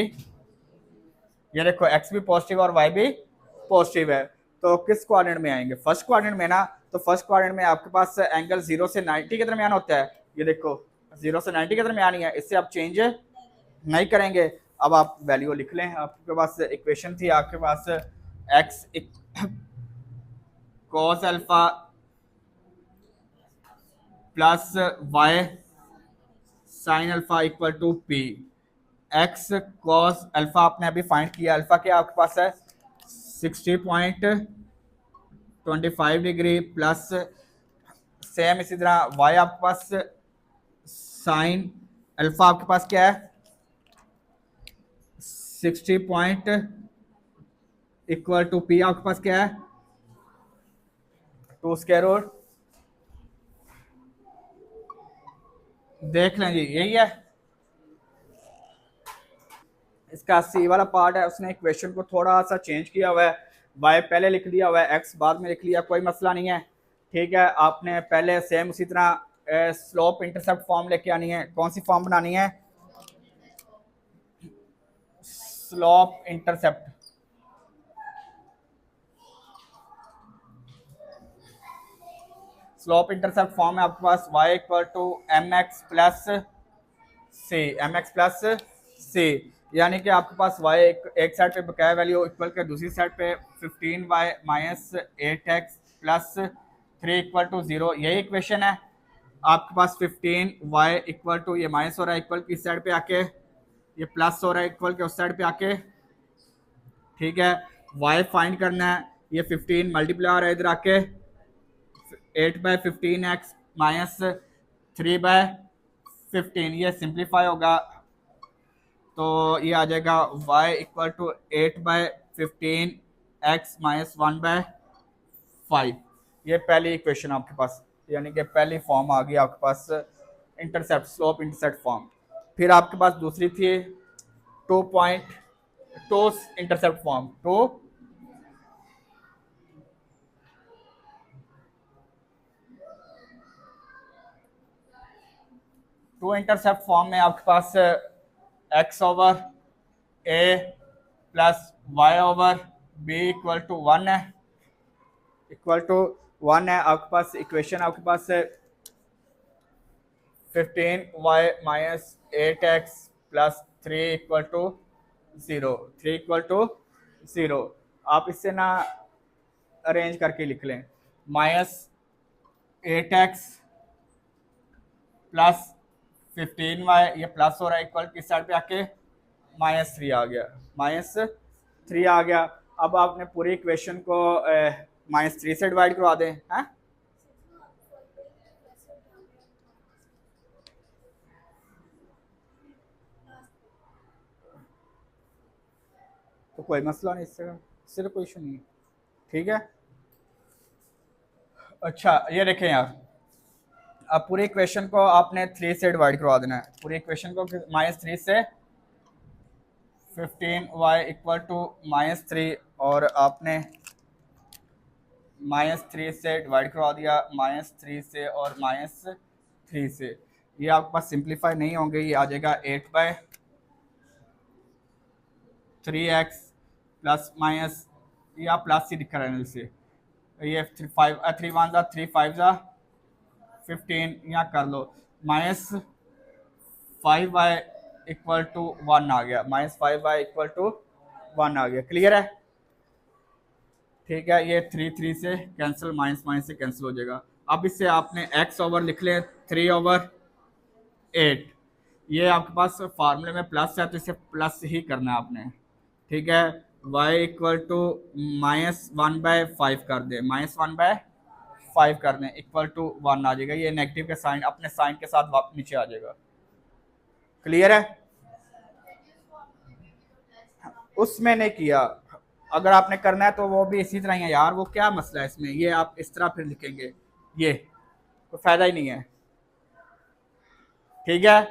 ये देखो एक्स भी पॉजिटिव और वाई भी पॉजिटिव है। तो किस क्वाड्रेंट में आएंगे? फर्स्ट क्वाड्रेंट में ना। तो फर्स्ट क्वाड्रेंट में आपके पास एंगल 0 से 90 के दरमियान होता है। ये देखो 0 से 90 के दरमियान ही है, इससे आप चेंज नहीं करेंगे। अब आप वैल्यू लिख लें। आपके पास इक्वेशन थी, आपके पास x cos alpha plus Y sine alpha equal to p. X cos alpha आपने अभी फाइंड किया, अल्फा क्या आपके पास है 60.25 डिग्री प्लस सेम इसी तरह वाई आपके पास साइन अल्फा आपके पास क्या है 60 पॉइंट इक्वल टू पी आपके पास क्या है 2 स्क्वायर रूट। देख लें जी, यही है इसका सी वाला पार्ट है। उसने इक्वेशन को थोड़ा सा चेंज किया हुआ है, वाई पहले लिख दिया हुआ है, एक्स बाद में लिख लिया, कोई मसला नहीं है, ठीक है। आपने पहले सेम उसी तरह स्लोप इंटरसेप्ट फॉर्म लेके आनी है। कौन सी फॉर्म बनानी है? Slope intercept. Slope intercept form है आपके पास y equal to M x plus c, m x plus c, यानी कि आपके पास y एक साइड पे बकाया वैल्यू इक्वल के दूसरी साइड पे 15y minus 8x plus 3 equal to 0। यही इक्वेशन है आपके पास। 15y इक्वल टू, ये माइनस हो रहा है इक्वल की इस साइड पे आके, ये प्लस हो रहा है इक्वल के उस साइड पे आके, ठीक है। y फाइंड करना है, ये 15 मल्टीप्लाई हो रहा है इधर आके 8/15x माइनस 3/15, ये सिंप्लीफाई होगा तो ये आ जाएगा y equal to 8/15x minus 1/5। ये पहली इक्वेशन आपके पास, यानी कि पहली फॉर्म आ गई आपके पास इंटरसेप्ट स्लोप इंटरसेप्ट फॉर्म। फिर आपके पास दूसरी थी two point two intercept form. Two intercept form में आपके पास x over a plus Y over B equal to one है, इक्वल टू वन है। आपके पास इक्वेशन आपके पास है 15y minus 8x plus 3 equal to 0, 3 equal to 0। आप इससे ना अरेंज करके लिख लें, माइनस 8x प्लस 15y, ये प्लस हो रहा है, इक्वल किस साइड पे आके माइनस 3 आ गया, माइनस 3 आ गया। अब आपने पूरी इक्वेशन को माइनस 3 से डिवाइड करवा दें, हैं? तो कोई मसला नहीं, इससे तो कोई इशू नहीं है, ठीक है। अच्छा ये देखें यार, अब पूरी इक्वेशन को आपने 3 से डिवाइड करवा देना है, पूरी इक्वेशन को माइनस 3 से 15y इक्वल टू माइनस 3, और आपने माइनस 3 से डिवाइड करवा दिया, माइनस 3 से और माइनस 3 से। ये आपके पास सिंप्लीफाई नहीं होंगे, ये आ जाएगा 8/3x प्लस माइनस, ये आप प्लस ही दिखा रहे हैं इसे, ये 3 1 ज़ा 3 5 ज़ा 15, यहाँ कर लो, माइनस 5y इक्वल टू 1 आ गया, माइनस 5y इक्वल टू 1 आ गया। क्लियर है? ठीक है, ये 3 से कैंसिल, माइनस माइनस से कैंसिल हो जाएगा। अब इससे आपने x ओवर लिख लें 3/8, ये आपके पास फार्मूले में प्लस है तो इसे प्लस ही करना है आपने, ठीक है। y इक्वल टू -1/5 कर दें, -1/5 कर दें, इक्वल टू 1 आ जाएगा। ये नेगेटिव के साइन अपने साइन के साथ वापस नीचे आ जाएगा। क्लियर है? उसमें नहीं किया, अगर आपने करना है तो वो भी इसी तरह ही है यार, वो क्या मसला है इसमें, ये आप इस तरह फिर लिखेंगे, ये कोई फायदा ही नहीं है, ठीक है,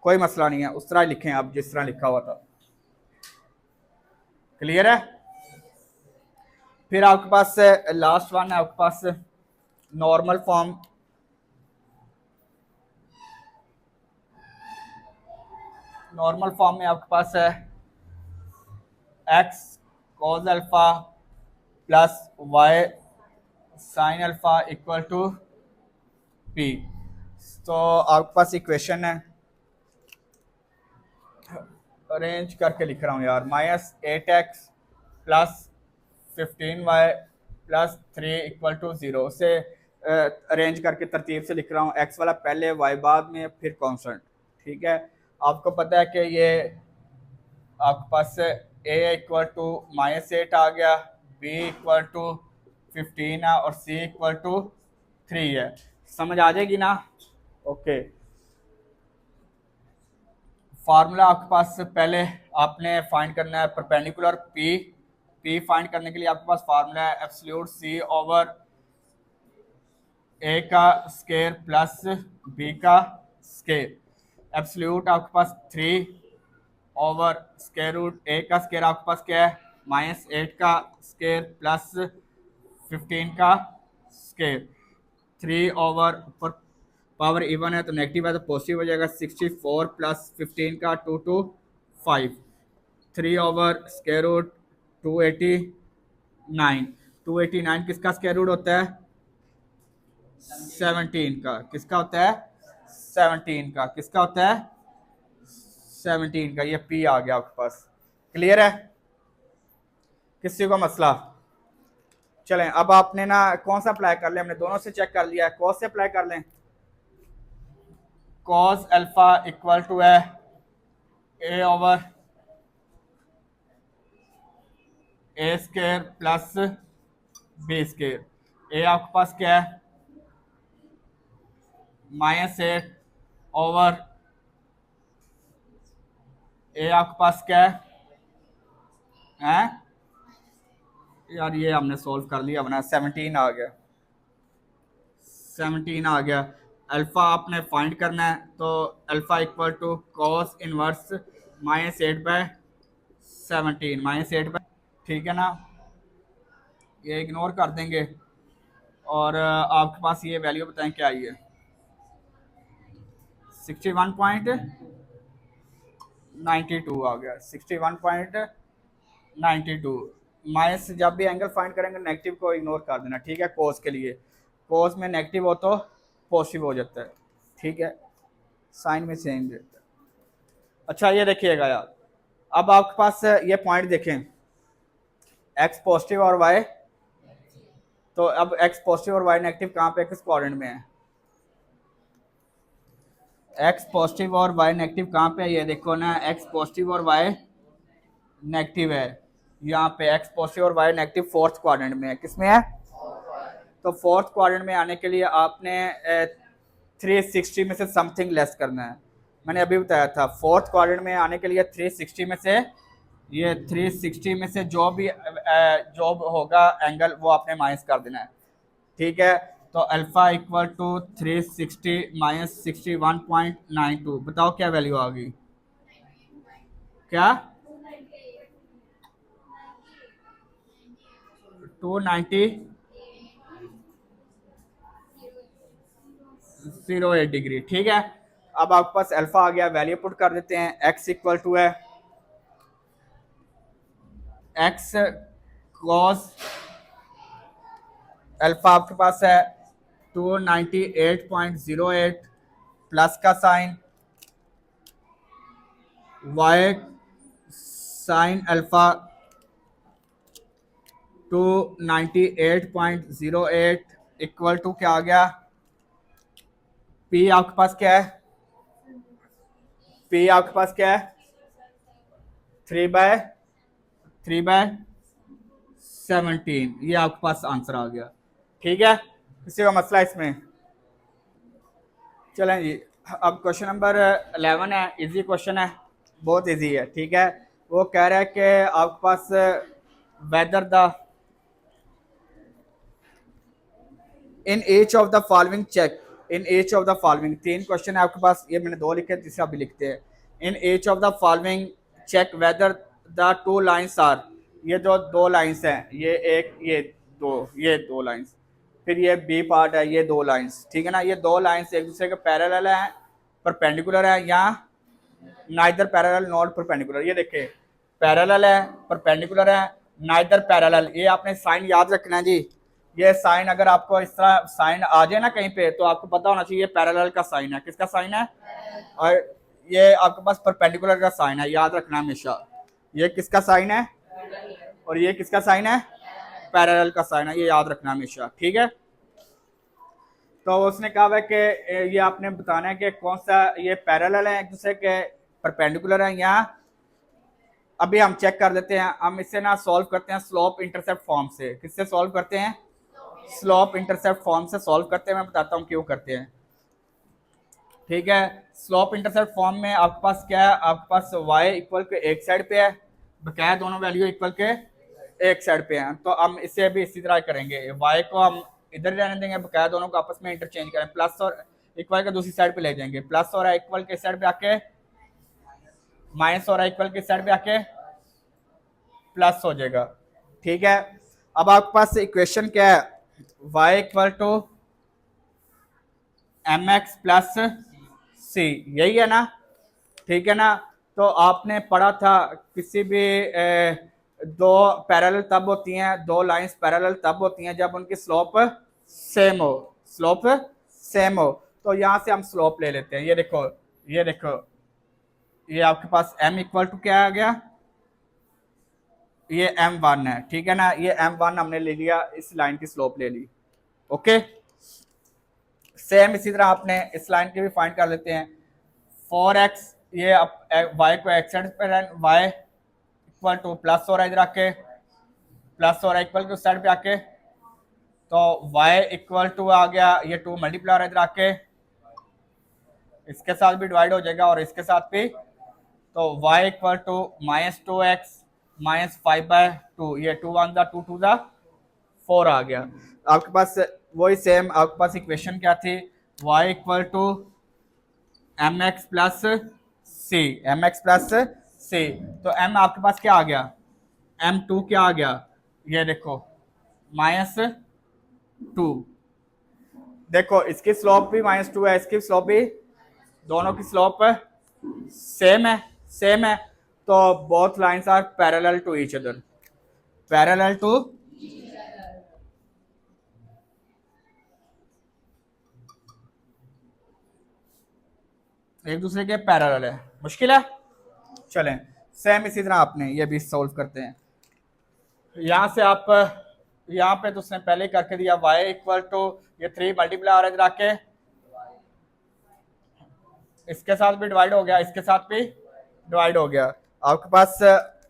कोई मसला नहीं है, उस तरह लिखें आप जिस तरह लिखा हुआ था। क्लियर है? फिर आपके पास लास्ट वन है आपके पास नॉर्मल फॉर्म। नॉर्मल फॉर्म में आपके पास है x cos alpha plus y sine alpha equal to p। तो आपके पास इक्वेशन है, अरेंज करके लिख रहा हूँ यार, -8x plus 15y plus 3 equal to 0 से अरेंज करके तरतीब से लिख रहा हूँ, x वाला पहले y बाद में फिर कांस्टेंट, ठीक है। आपको पता है कि ये आपके पास a इक्वल टू -8 आ गया, b इक्वल टू 15 है और c इक्वल टू 3 है। समझ आ जाएगी ना? ओके। फार्मूला आपके पास पहले आपने फाइंड करना है परपेंडिकुलर p फाइंड करने के लिए आपके पास फार्मूला है एब्सोल्यूट c ओवर a का स्केयर प्लस b का स्केयर। एब्सोल्यूट आपके पास 3 ओवर स्केयर रूट a का स्केयर आपके पास क्या है, -8 का स्केयर प्लस 15 का स्केयर। 3 ओवर ऊपर पावर इवन है तो नेगेटिव है तो पॉजिटिव हो जाएगा, 64 प्लस 15 का 225, 3 ओवर स्क्वायर रूट 289, 289 किसका स्क्वायर रूट होता है, 17 का। किसका होता है? 17 का। किसका होता है? 17 का। ये पी आ गया आपके पास। क्लियर है? किसी को मसला? चलें अब आपने ना कौन सा अप्लाई कर लें, हमने दोनों से चेक कर लिया है, कौन से अप्लाई कर लें। कॉस अल्फा इक्वल टू है ए ओवर ए स्केयर प्लस बी स्केयर। ए आपके पास क्या है, -8 ओवर ए आपके पास क्या है, हैं यार ये हमने सोल्व कर लिया, बना 17 आ गया, 17 आ गया। अल्फ़ा आपने फाइंड करना है, तो alpha equal to cos inverse -8/17 -8, ठीक है ना, ये इग्नोर कर देंगे और आपके पास ये वैल्यू बताएं क्या आई है। 61.92 आ गया, 61.92। माइनस जब भी एंगल फाइंड करेंगे नेगेटिव को इग्नोर कर देना, ठीक है। कोस के लिए कोस में नेगेटिव हो तो पॉजिटिव हो जाता है, ठीक है, साइन में चेंज रहता है। अच्छा ये देखिएगा यार, अब आपके पास ये पॉइंट देखें, एक्स पॉजिटिव और वाई, तो अब एक्स पॉजिटिव और वाई नेगेटिव कहाँ पे, किस क्वाड्रेंट में है? एक्स पॉजिटिव और वाई नेगेटिव कहाँ पे है, ये देखो ना, एक्स पॉजिटिव और वाई नेगेटिव है यहाँ पे, एक्स पॉजिटिव और वाई नेगेटिव फोर्थ क्वाड्रेंट में है। किसमें है? तो फोर्थ क्वाड्रेंट में आने के लिए आपने 360 में से समथिंग लेस करना है। मैंने अभी बताया था, फोर्थ क्वाड्रेंट में आने के लिए 360 में से, ये 360 में से जो भी जो होगा एंगल वो आपने माइनस कर देना है, ठीक है। तो अल्फा इक्वल टू 360 माइनस 61.92, बताओ क्या वैल्यू आ गई? क्या? 290.08 डिग्री, ठीक है। अब आपके पास अल्फा आ गया, वैल्यू पुट कर देते हैं। एक्स इक्वल टू है एक्स कॉस अल्फा आपके पास है 298.08 प्लस का sine y sine alpha 298.08 equal to क्या आ गया? पी आपके पास क्या है? पी आपके पास क्या है? 3/17, ये आपके पास आंसर आ गया, ठीक है। किसी का मसला इसमें? चलें जी, अब क्वेश्चन नंबर 11 है, इजी क्वेश्चन है, बहुत इजी है, ठीक है। वो कह रहा है कि आपके पास whether the in each of the following check, in each of the following, तीन क्वेश्चन है आपके पास, ये मैंने दो लिखे, तीसरा भी लिखते हैं। In each of the following check whether the two lines are, ये जो दो लाइन्स हैं, ये एक, ये दो लाइन्स, फिर ये बी पार्ट है, ये दो लाइन्स, ठीक है ना। ये दो लाइन्स एक दूसरे के पैरेलल हैं, परपेंडिकुलर है, या नाइदर पैरेलल नॉट परपेंडिकुलर, ये देखे पैरेलल है, परपेंडिकुलर है, नाइदर पैरेलल। ये आपने साइन याद रखना है जी, ये साइन अगर आपको इस तरह साइन आ जाए ना कहीं पे, तो आपको पता होना चाहिए पैरेलल का साइन है। किसका साइन है? और ये आपके पास परपेंडिकुलर का साइन है, याद रखना हमेशा। ये किसका साइन है और ये किसका साइन है? पैरेलल का साइन है, ये याद रखना हमेशा, ठीक है। तो उसने कहा है कि ये आपने बताना है कि कौन सा ये पैरेलल है एक दूसरे के, परपेंडिकुलर है, या अभी हम चेक कर देते हैं। हम इससे ना सॉल्व करते हैं स्लोप इंटरसेप्ट फॉर्म से। किससे सॉल्व करते हैं? स्लोप इंटरसेप्ट फॉर्म से सॉल्व करते हैं, मैं बताता हूँ क्यों करते हैं, ठीक है। स्लोप इंटरसेप्ट फॉर्म में आपके पास क्या है? आपके पास y इक्वल के एक साइड पे है, बकाया दोनों वैल्यू इक्वल के एक साइड पे हैं, तो हम इसे भी इसी तरह करेंगे। y को हम इधर रहने देंगे, बकाया दोनों को आपस में इंटरचेंज करें, प्लस और इक्वल के दूसरी साइड पे ले जाएंगे, प्लस और इक्वल के साइड पे आके माइनस और इक्वल के साइड पे आके प्लस हो जाएगा, ठीक है। अब आपके पास इक्वेशन क्या है? y equal to M x plus c, यही है ना, ठीक है ना। तो आपने पढ़ा था किसी भी दो पैरेलल तब होती हैं, दो लाइंस पैरेलल तब होती हैं जब उनकी स्लोप सेम हो, स्लोप सेम हो। तो यहाँ से हम स्लोप ले लेते हैं, ये देखो, ये देखो, ये आपके पास m इक्वल टू क्या आ गया? ये m1 है, ठीक है ना। ये m1 हमने ले लिया, इस लाइन की स्लोप ले ली, ओके। सेम इसी तरह आपने इस लाइन की भी फाइंड कर लेते हैं। 4x, ये y को x साइड पे y इक्वल टू प्लस हो रहा है इधर आके, प्लस हो रहा है इक्वल के उस साइड पे आके, तो y इक्वल टू आ गया, ये 2 मल्टीप्लाई हो रहा है इधर आके, इसके साथ भी डिवाइड हो जाएगा और इसके साथ भी, तो y equal to -2x minus 5/2, ये 2 1 2 2 4 आ गया। आपके पास वही सेम, आपके पास इक्वेशन क्या थी? Y equal to M x plus c, m x plus c. तो एम आपके पास क्या आ गया, एम टू क्या आ गया, ये देखो माइनस टू। देखो इसकी स्लोप भी माइनस टू है, इसकी स्लोप भी, दोनों की स्लोप सेम है, सेम है। तो both lines are parallel to each other, parallel to, एक दूसरे के पैरेलल है। मुश्किल है, चलें सेम इसी तरह आपने ये भी सॉल्व करते हैं। यहाँ से आप यहाँ पे तो उसने पहले करके दिया y इक्वल टू ये 3 मल्टीप्लाई और इधर आके इसके साथ भी डिवाइड हो गया, इसके साथ भी डिवाइड हो गया। आपके पास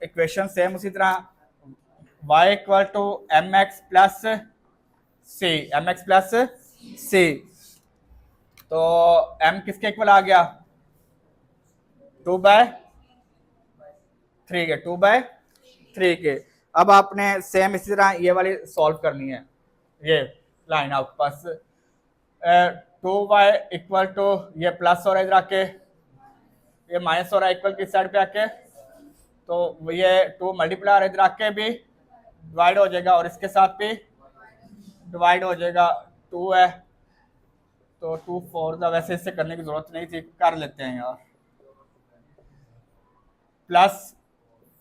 इक्वेशन सेम उसी तरह y equal to M x plus c, m x plus c. तो m किसके इक्वल आ गया, 2/3 के, 2/3 के। अब आपने सेम इसी तरह ये वाली सॉल्व करनी है, ये लाइन आपके पास 2y इक्वल टू ये प्लस हो रहा है इधर आके, ये माइनस हो रहा है इक्वल की साइड पे आके, तो ये 2 मल्टीप्लाई और इधर आके भी डिवाइड हो जाएगा और इसके साथ भी डिवाइड हो जाएगा, 2 है तो 2 4 था, वैसे इससे करने की जरूरत नहीं थी, कर लेते हैं यार, प्लस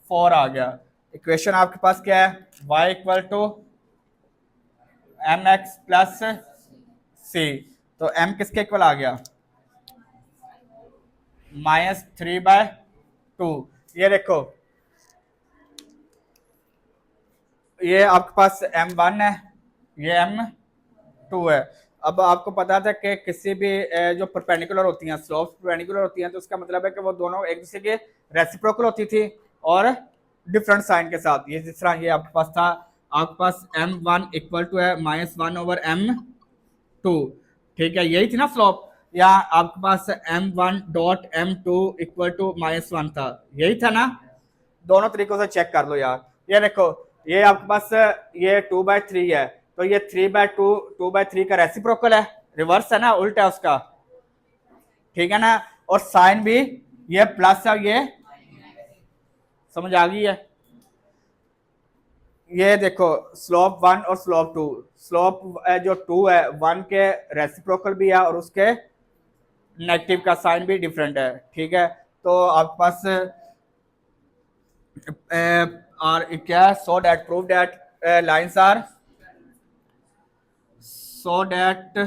4 आ गया। इक्वेशन आपके पास क्या है, y equal to M x plus c. तो m किसके इक्वल आ गया, -3/2। ये देखो ये आपके पास m1 है, ये m2 है। अब आपको पता था कि किसी भी जो परपेंडिकुलर होती हैं, स्लोप्स परपेंडिकुलर होती हैं, तो उसका मतलब है कि वो दोनों एक दूसरे के रेसिप्रोकल होती थी और डिफरेंट साइन के साथ। ये जिस तरह ये आपके पास था, आपके पास m1 इक्वल टू है -1/m2, ठीक है, यही थी ना स्लोप, या आपके पास m1 dot m2 equal to -1 था, यही था ना। दोनों तरीकों से चेक कर लो यार। ये देखो ये आपके पास ये 2/3 है, तो ये 3/2 2/3 का रेसिप्रोकल है, रिवर्स है ना, उल्टा है उसका, ठीक है ना। और साइन भी ये प्लस है, ये समझ आ गई है। ये देखो स्लोप 1 और स्लोप 2, स्लोप जो 2 है 1 के रेसिप्रोकल भी है और उसके नेगेटिव का साइन भी डिफरेंट है, ठीक है। तो आपके पास और क्या, so that prove that lines are, so that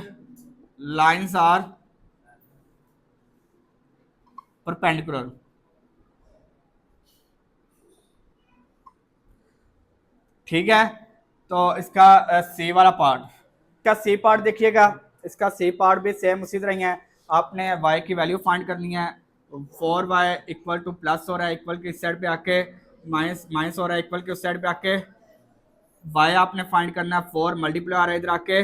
lines are perpendicular, ठीक है। तो इसका सी वाला पार्ट, इसका सी पार्ट देखिएगा, इसका सी पार्ट भी सेम उसी तरह ही है। आपने y की वैल्यू फाइंड करनी है, 4y इक्वल टू प्लस हो रहा है इक्वल के इस साइड पे आके, माइनस माइनस हो रहा है इक्वल के उस साइड पे आके, y आपने फाइंड करना है 4 मल्टीप्लाई आ रहा है इधर आके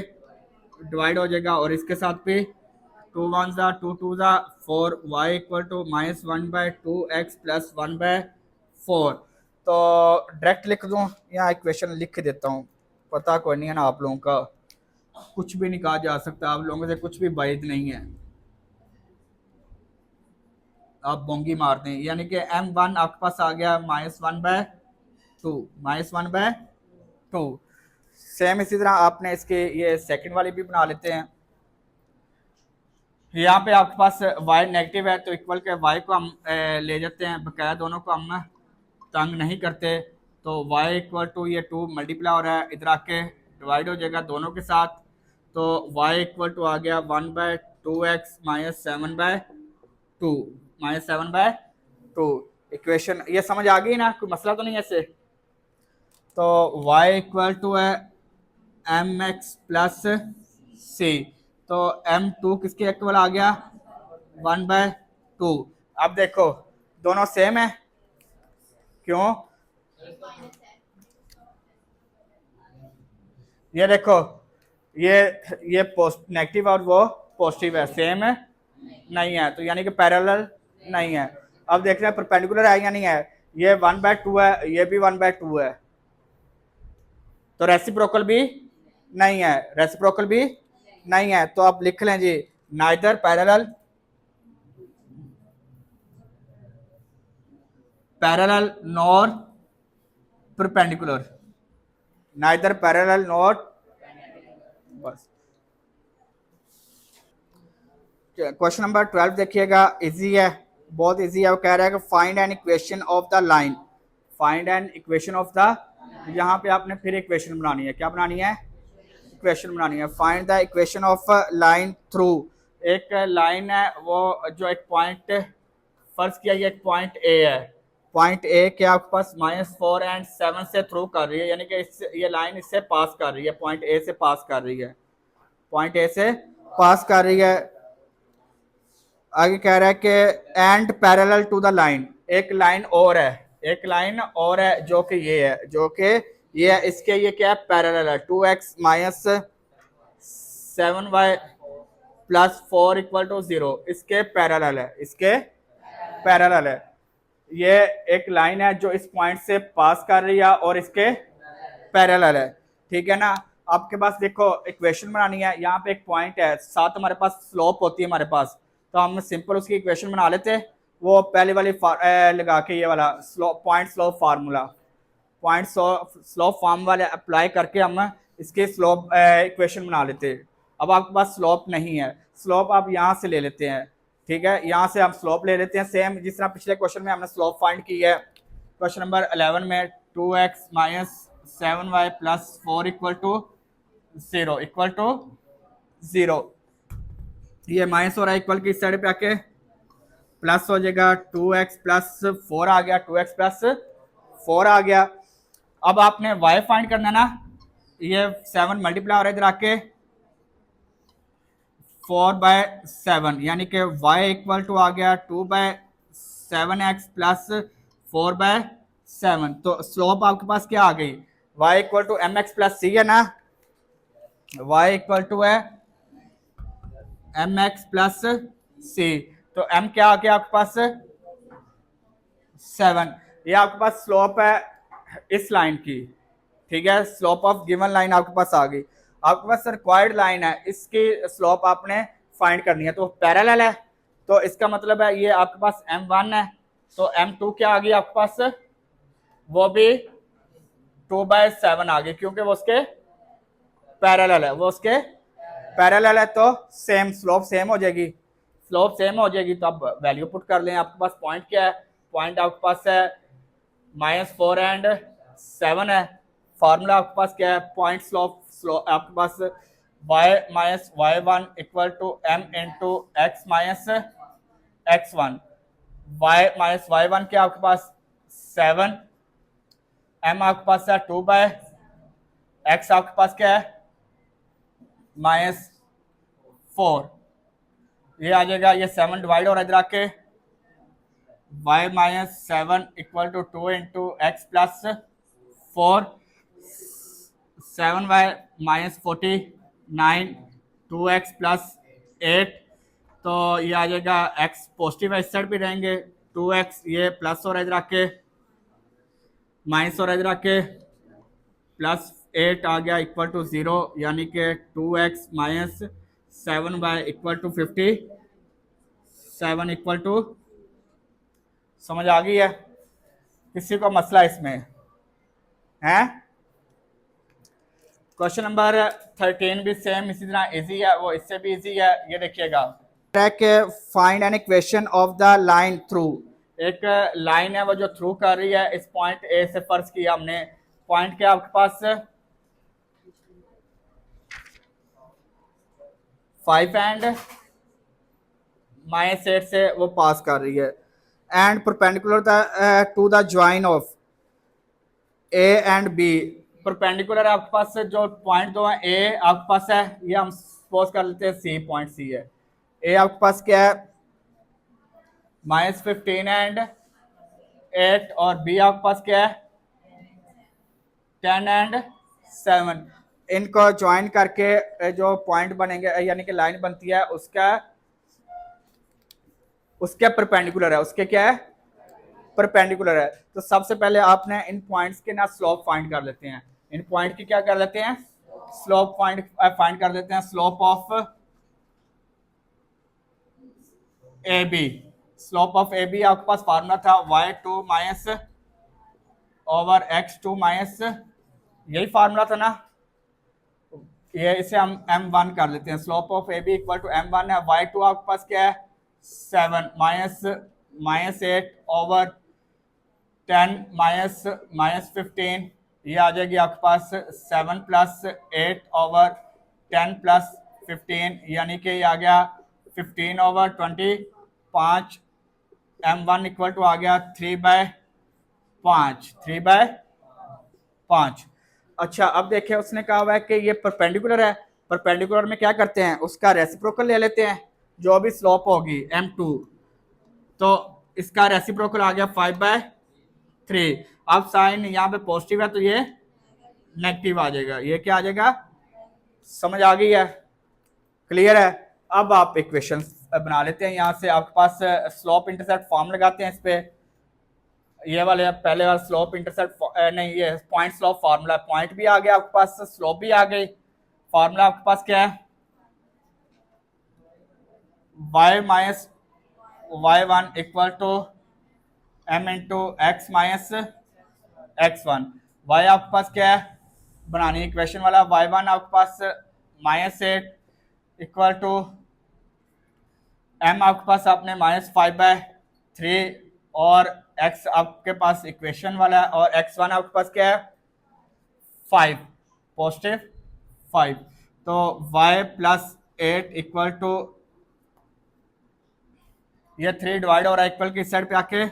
डिवाइड हो जाएगा और इसके साथ भी 2 1 2 2 4, y equal to -1/2x plus 1/4। तो डायरेक्ट लिख दूँ या इक्वेशन लिख देता हूँ, पता कोई नहीं है ना आप लोगों का, कुछ भी नहीं कहा जा सकता, आप लोगों से कुछ भी बैद नहीं है, आप बोंगी मारते हैं। यानी कि m1 आपके पास आ गया -1/2, -1/2। सेम इसी तरह आपने इसके ये सेकंड वाली भी बना लेते हैं। यहाँ पे आपके पास y नेगेटिव है तो इक्वल के y को हम ले जाते हैं, बकाया दोनों को हम तंग नहीं करते। तो y इक्वल टू ये 2 मल्टीप्लाई हो रहा है इधर आके डिवाइड हो जाएगा दोनों के साथ, तो y इक्वल टू आ गया 1/2x -7/2। इक्वेशन ये समझ आ गई ना, कोई मसला तो नहीं है इससे। तो y इक्वल टू है एम एक्स प्लस सी, तो m2 किसके इक्वल आ गया 1/2। अब देखो दोनों सेम है, क्यों, ये देखो ये नेगेटिव और वो पॉजिटिव है, सेम है नहीं है, तो यानी कि पैरेलल नहीं है। अब देख रहे हैं परपेंडिकुलर है या नहीं है, ये 1/2 है, ये भी 1/2 है, तो रेसिप्रोकल भी नहीं है, रेसिप्रोकल भी नहीं है। तो आप लिख लें जी neither parallel nor perpendicular, neither parallel not, बस। क्वेश्चन नंबर 12 देखिएगा, इजी है, बहुत इजी है। वो कह रहा है कि find an equation of the line, find an equation of the, यहाँ पे आपने फिर इक्वेशन बनानी है, क्या बनानी है, इक्वेशन बनानी है। Find the equation of line through, एक लाइन है वो जो एक पॉइंट, फर्ज किया ये एक पॉइंट ए है, पॉइंट ए के आपके पास -4 एंड 7 से थ्रू कर रही है, यानी कि ये लाइन इससे पास कर रही है, पॉइंट ए से पास कर रही है, पॉइंट ए से पास कर रही है। आगे कह रहा है कि and parallel to the line, एक लाइन और है, एक लाइन और है जो कि ये है, जो कि ये है, इसके ये क्या है, पैरेलल है, 2x minus 7y plus 4 equal to 0, इसके पैरेलल है, इसके पैरेलल है। ये एक लाइन है जो इस पॉइंट से पास कर रही है और इसके पैरेलल है, ठीक है ना। आपके पास देखो इक्वेशन बनानी है, यहाँ पे एक पॉइंट है, साथ हमारे पास स्लोप होती है हमारे पास, तो हम सिंपल उसकी इक्वेशन बना लेते हैं, वो पहले वाली लगा के ये वाला slope, point slope formula, point slope form वाले अप्लाई करके हम इसके स्लोप इक्वेशन बना लेते हैं। अब आपके पास स्लोप नहीं है, स्लोप आप यहाँ से ले लेते हैं, ठीक है, यहाँ से हम स्लोप ले लेते हैं, सेम जिस तरह पिछले क्वेश्चन में हमने स्लोप फाइंड की है। क्वेश्चन नंबर 11 में 2x minus 7y plus 4 equal to 0, equal to 0, ये माइनस हो रहा है, इक्वल की इस साइड पे आके प्लस हो जाएगा, 2x प्लस 4 आ गया, 2x प्लस 4 आ गया। अब आपने y फाइंड करना ना, ये 7 मल्टीप्लाई हो रहा है इधर आके 4/7, यानी कि y इक्वल टू आ गया 2/7x प्लस 4/7, तो स्लोप आपके पास क्या आ गई, y equal to mx plus c है ना, y इक्वल टू है mx प्लस सी, तो m क्या आ गया आपके पास 7, ये आपके पास स्लोप है इस लाइन की, ठीक है, स्लोप ऑफ गिवन लाइन आपके पास आ गई। आपके पास रिक्वायर्ड लाइन है, इसकी स्लोप आपने फाइंड करनी है, तो पैरेलल है, तो इसका मतलब है ये आपके पास m1 है, तो m2 क्या आ गई आपके पास, वो भी 2/7 आ गई, क्योंकि वो उसके पैरेलल है, वो उसके पैरेलल है, तो सेम स्लोप सेम हो जाएगी, स्लोप सेम हो जाएगी। तो आप वैल्यू पुट कर लें, आपके पास पॉइंट क्या है, पॉइंट आपके पास है -4 एंड 7 है, फार्मूला आपके पास क्या है, पॉइंट स्लोप आपके पास y minus y1 equal to m into x minus x1, y minus y1 क्या आपके पास 7, m आपके पास है 2/x आपके पास क्या है -4, ये आ जाएगा, ये 7 डिवाइड हो रहा है इधर आके, y minus 7 equal to 2 into x plus 4, 7y minus 49, 2x plus 8, तो ये आ जाएगा x पॉजिटिव है, इस साइड पे रहेंगे, 2x ये प्लस हो रहा है इधर आके, माइनस हो रहा है इधर आके, प्लस 8 आ गया इक्वल टू 0, यानी कि 2x minus 7y equal to 57 equal to, समझ आ गई है, किसी को मसला इसमें है। क्वेश्चन नंबर 13 भी सेम इसी तरह इजी है, वो इससे भी इजी है, ये देखिएगा, find an equation of the line through, एक लाइन है वो जो थ्रू कर रही है इस पॉइंट ए से, फर्ज किया हमने पॉइंट क्या आपके पास 5 एंड -8 से वो पास कर रही है, and perpendicular to the join of A and B, perpendicular आपके पास जो पॉइंट दो है, ए आपके पास है, ये हम सपोज कर लेते हैं सी, पॉइंट सी है, ए आपके पास क्या है -15 एंड 8, और बी आपके पास क्या है 10 एंड 7, इनको ज्वाइन करके जो पॉइंट बनेंगे, यानी कि लाइन बनती है, उसके परपेंडिकुलर है, उसके क्या है परपेंडिकुलर है। तो सबसे पहले आपने इन पॉइंट्स के ना स्लोप फाइंड कर लेते हैं, इन पॉइंट की क्या कर लेते हैं स्लोप फाइंड कर लेते हैं, slope of A B, slope of A B आपके पास फार्मूला था y2 minus over x2 minus, यही फार्मूला था ना, ये इसे हम m1 कर लेते हैं। Slope of A B equal to m1 है, y2 आपके पास क्या है 7 माइनस 8 ओवर 10 माइनस 15, ये आ जाएगी आपके पास 7 प्लस 8 ओवर 10 प्लस 15, यानी कि ये आ गया 15 ओवर 20, 5 m1 इक्वल टू आ गया 3/5। अच्छा अब देखिए उसने कहा हुआ है कि ये परपेंडिकुलर है, परपेंडिकुलर में क्या करते हैं उसका रेसिप्रोकल ले लेते हैं, जो भी स्लोप होगी m2, तो इसका रेसिप्रोकल आ गया 5/3। अब साइन यहाँ पे पॉजिटिव है तो ये नेगेटिव आ जाएगा, ये क्या आ जाएगा, समझ आ गई है, क्लियर है। अब आप इक्वेशन बना लेते हैं, यहाँ से आपके पास स्लोप इंटरसेप्ट फॉर्म लगाते हैं इस पे, ये वाले पहले वाला स्लोप इंटरसेप्ट नहीं, ये पॉइंट स्लोप फार्मूला, पॉइंट भी आ गया आपके पास, स्लोप भी आ गई, फार्मूला आपके पास क्या है y minus y1 equal to m into x minus x1। y आपके पास क्या है बनानी इक्वेशन वाला, y1 आपके पास -8 इक्वल टू m आपके पास आपने -5/3, और x आपके पास इक्वेशन वाला है, और x1 आपके पास क्या है 5, पॉजिटिव 5, तो y प्लस 8 इक्वल टू, ये 3 डिवाइड हो रहा है इक्वल की साइड पे आके,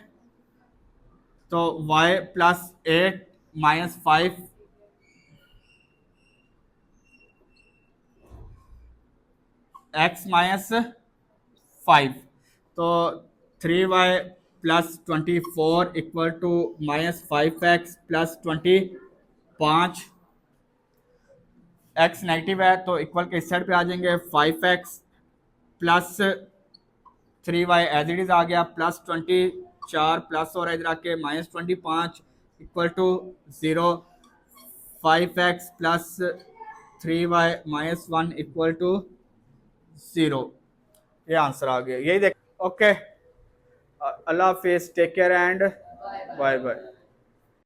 तो y plus 8 minus 5 x minus 5, तो 3y plus 24 equal to -5x plus 25, x negative है तो इक्वल के इस साइड पे आ जाएंगे, 5x plus 3y as it is आ गया, प्लस 24 प्लस और इधर आके -25 equal to 0, 5x plus 3y -1 equal to 0, ये आंसर आ गया, यही देख। ओके, अल्लाह हाफिज, take care and bye bye.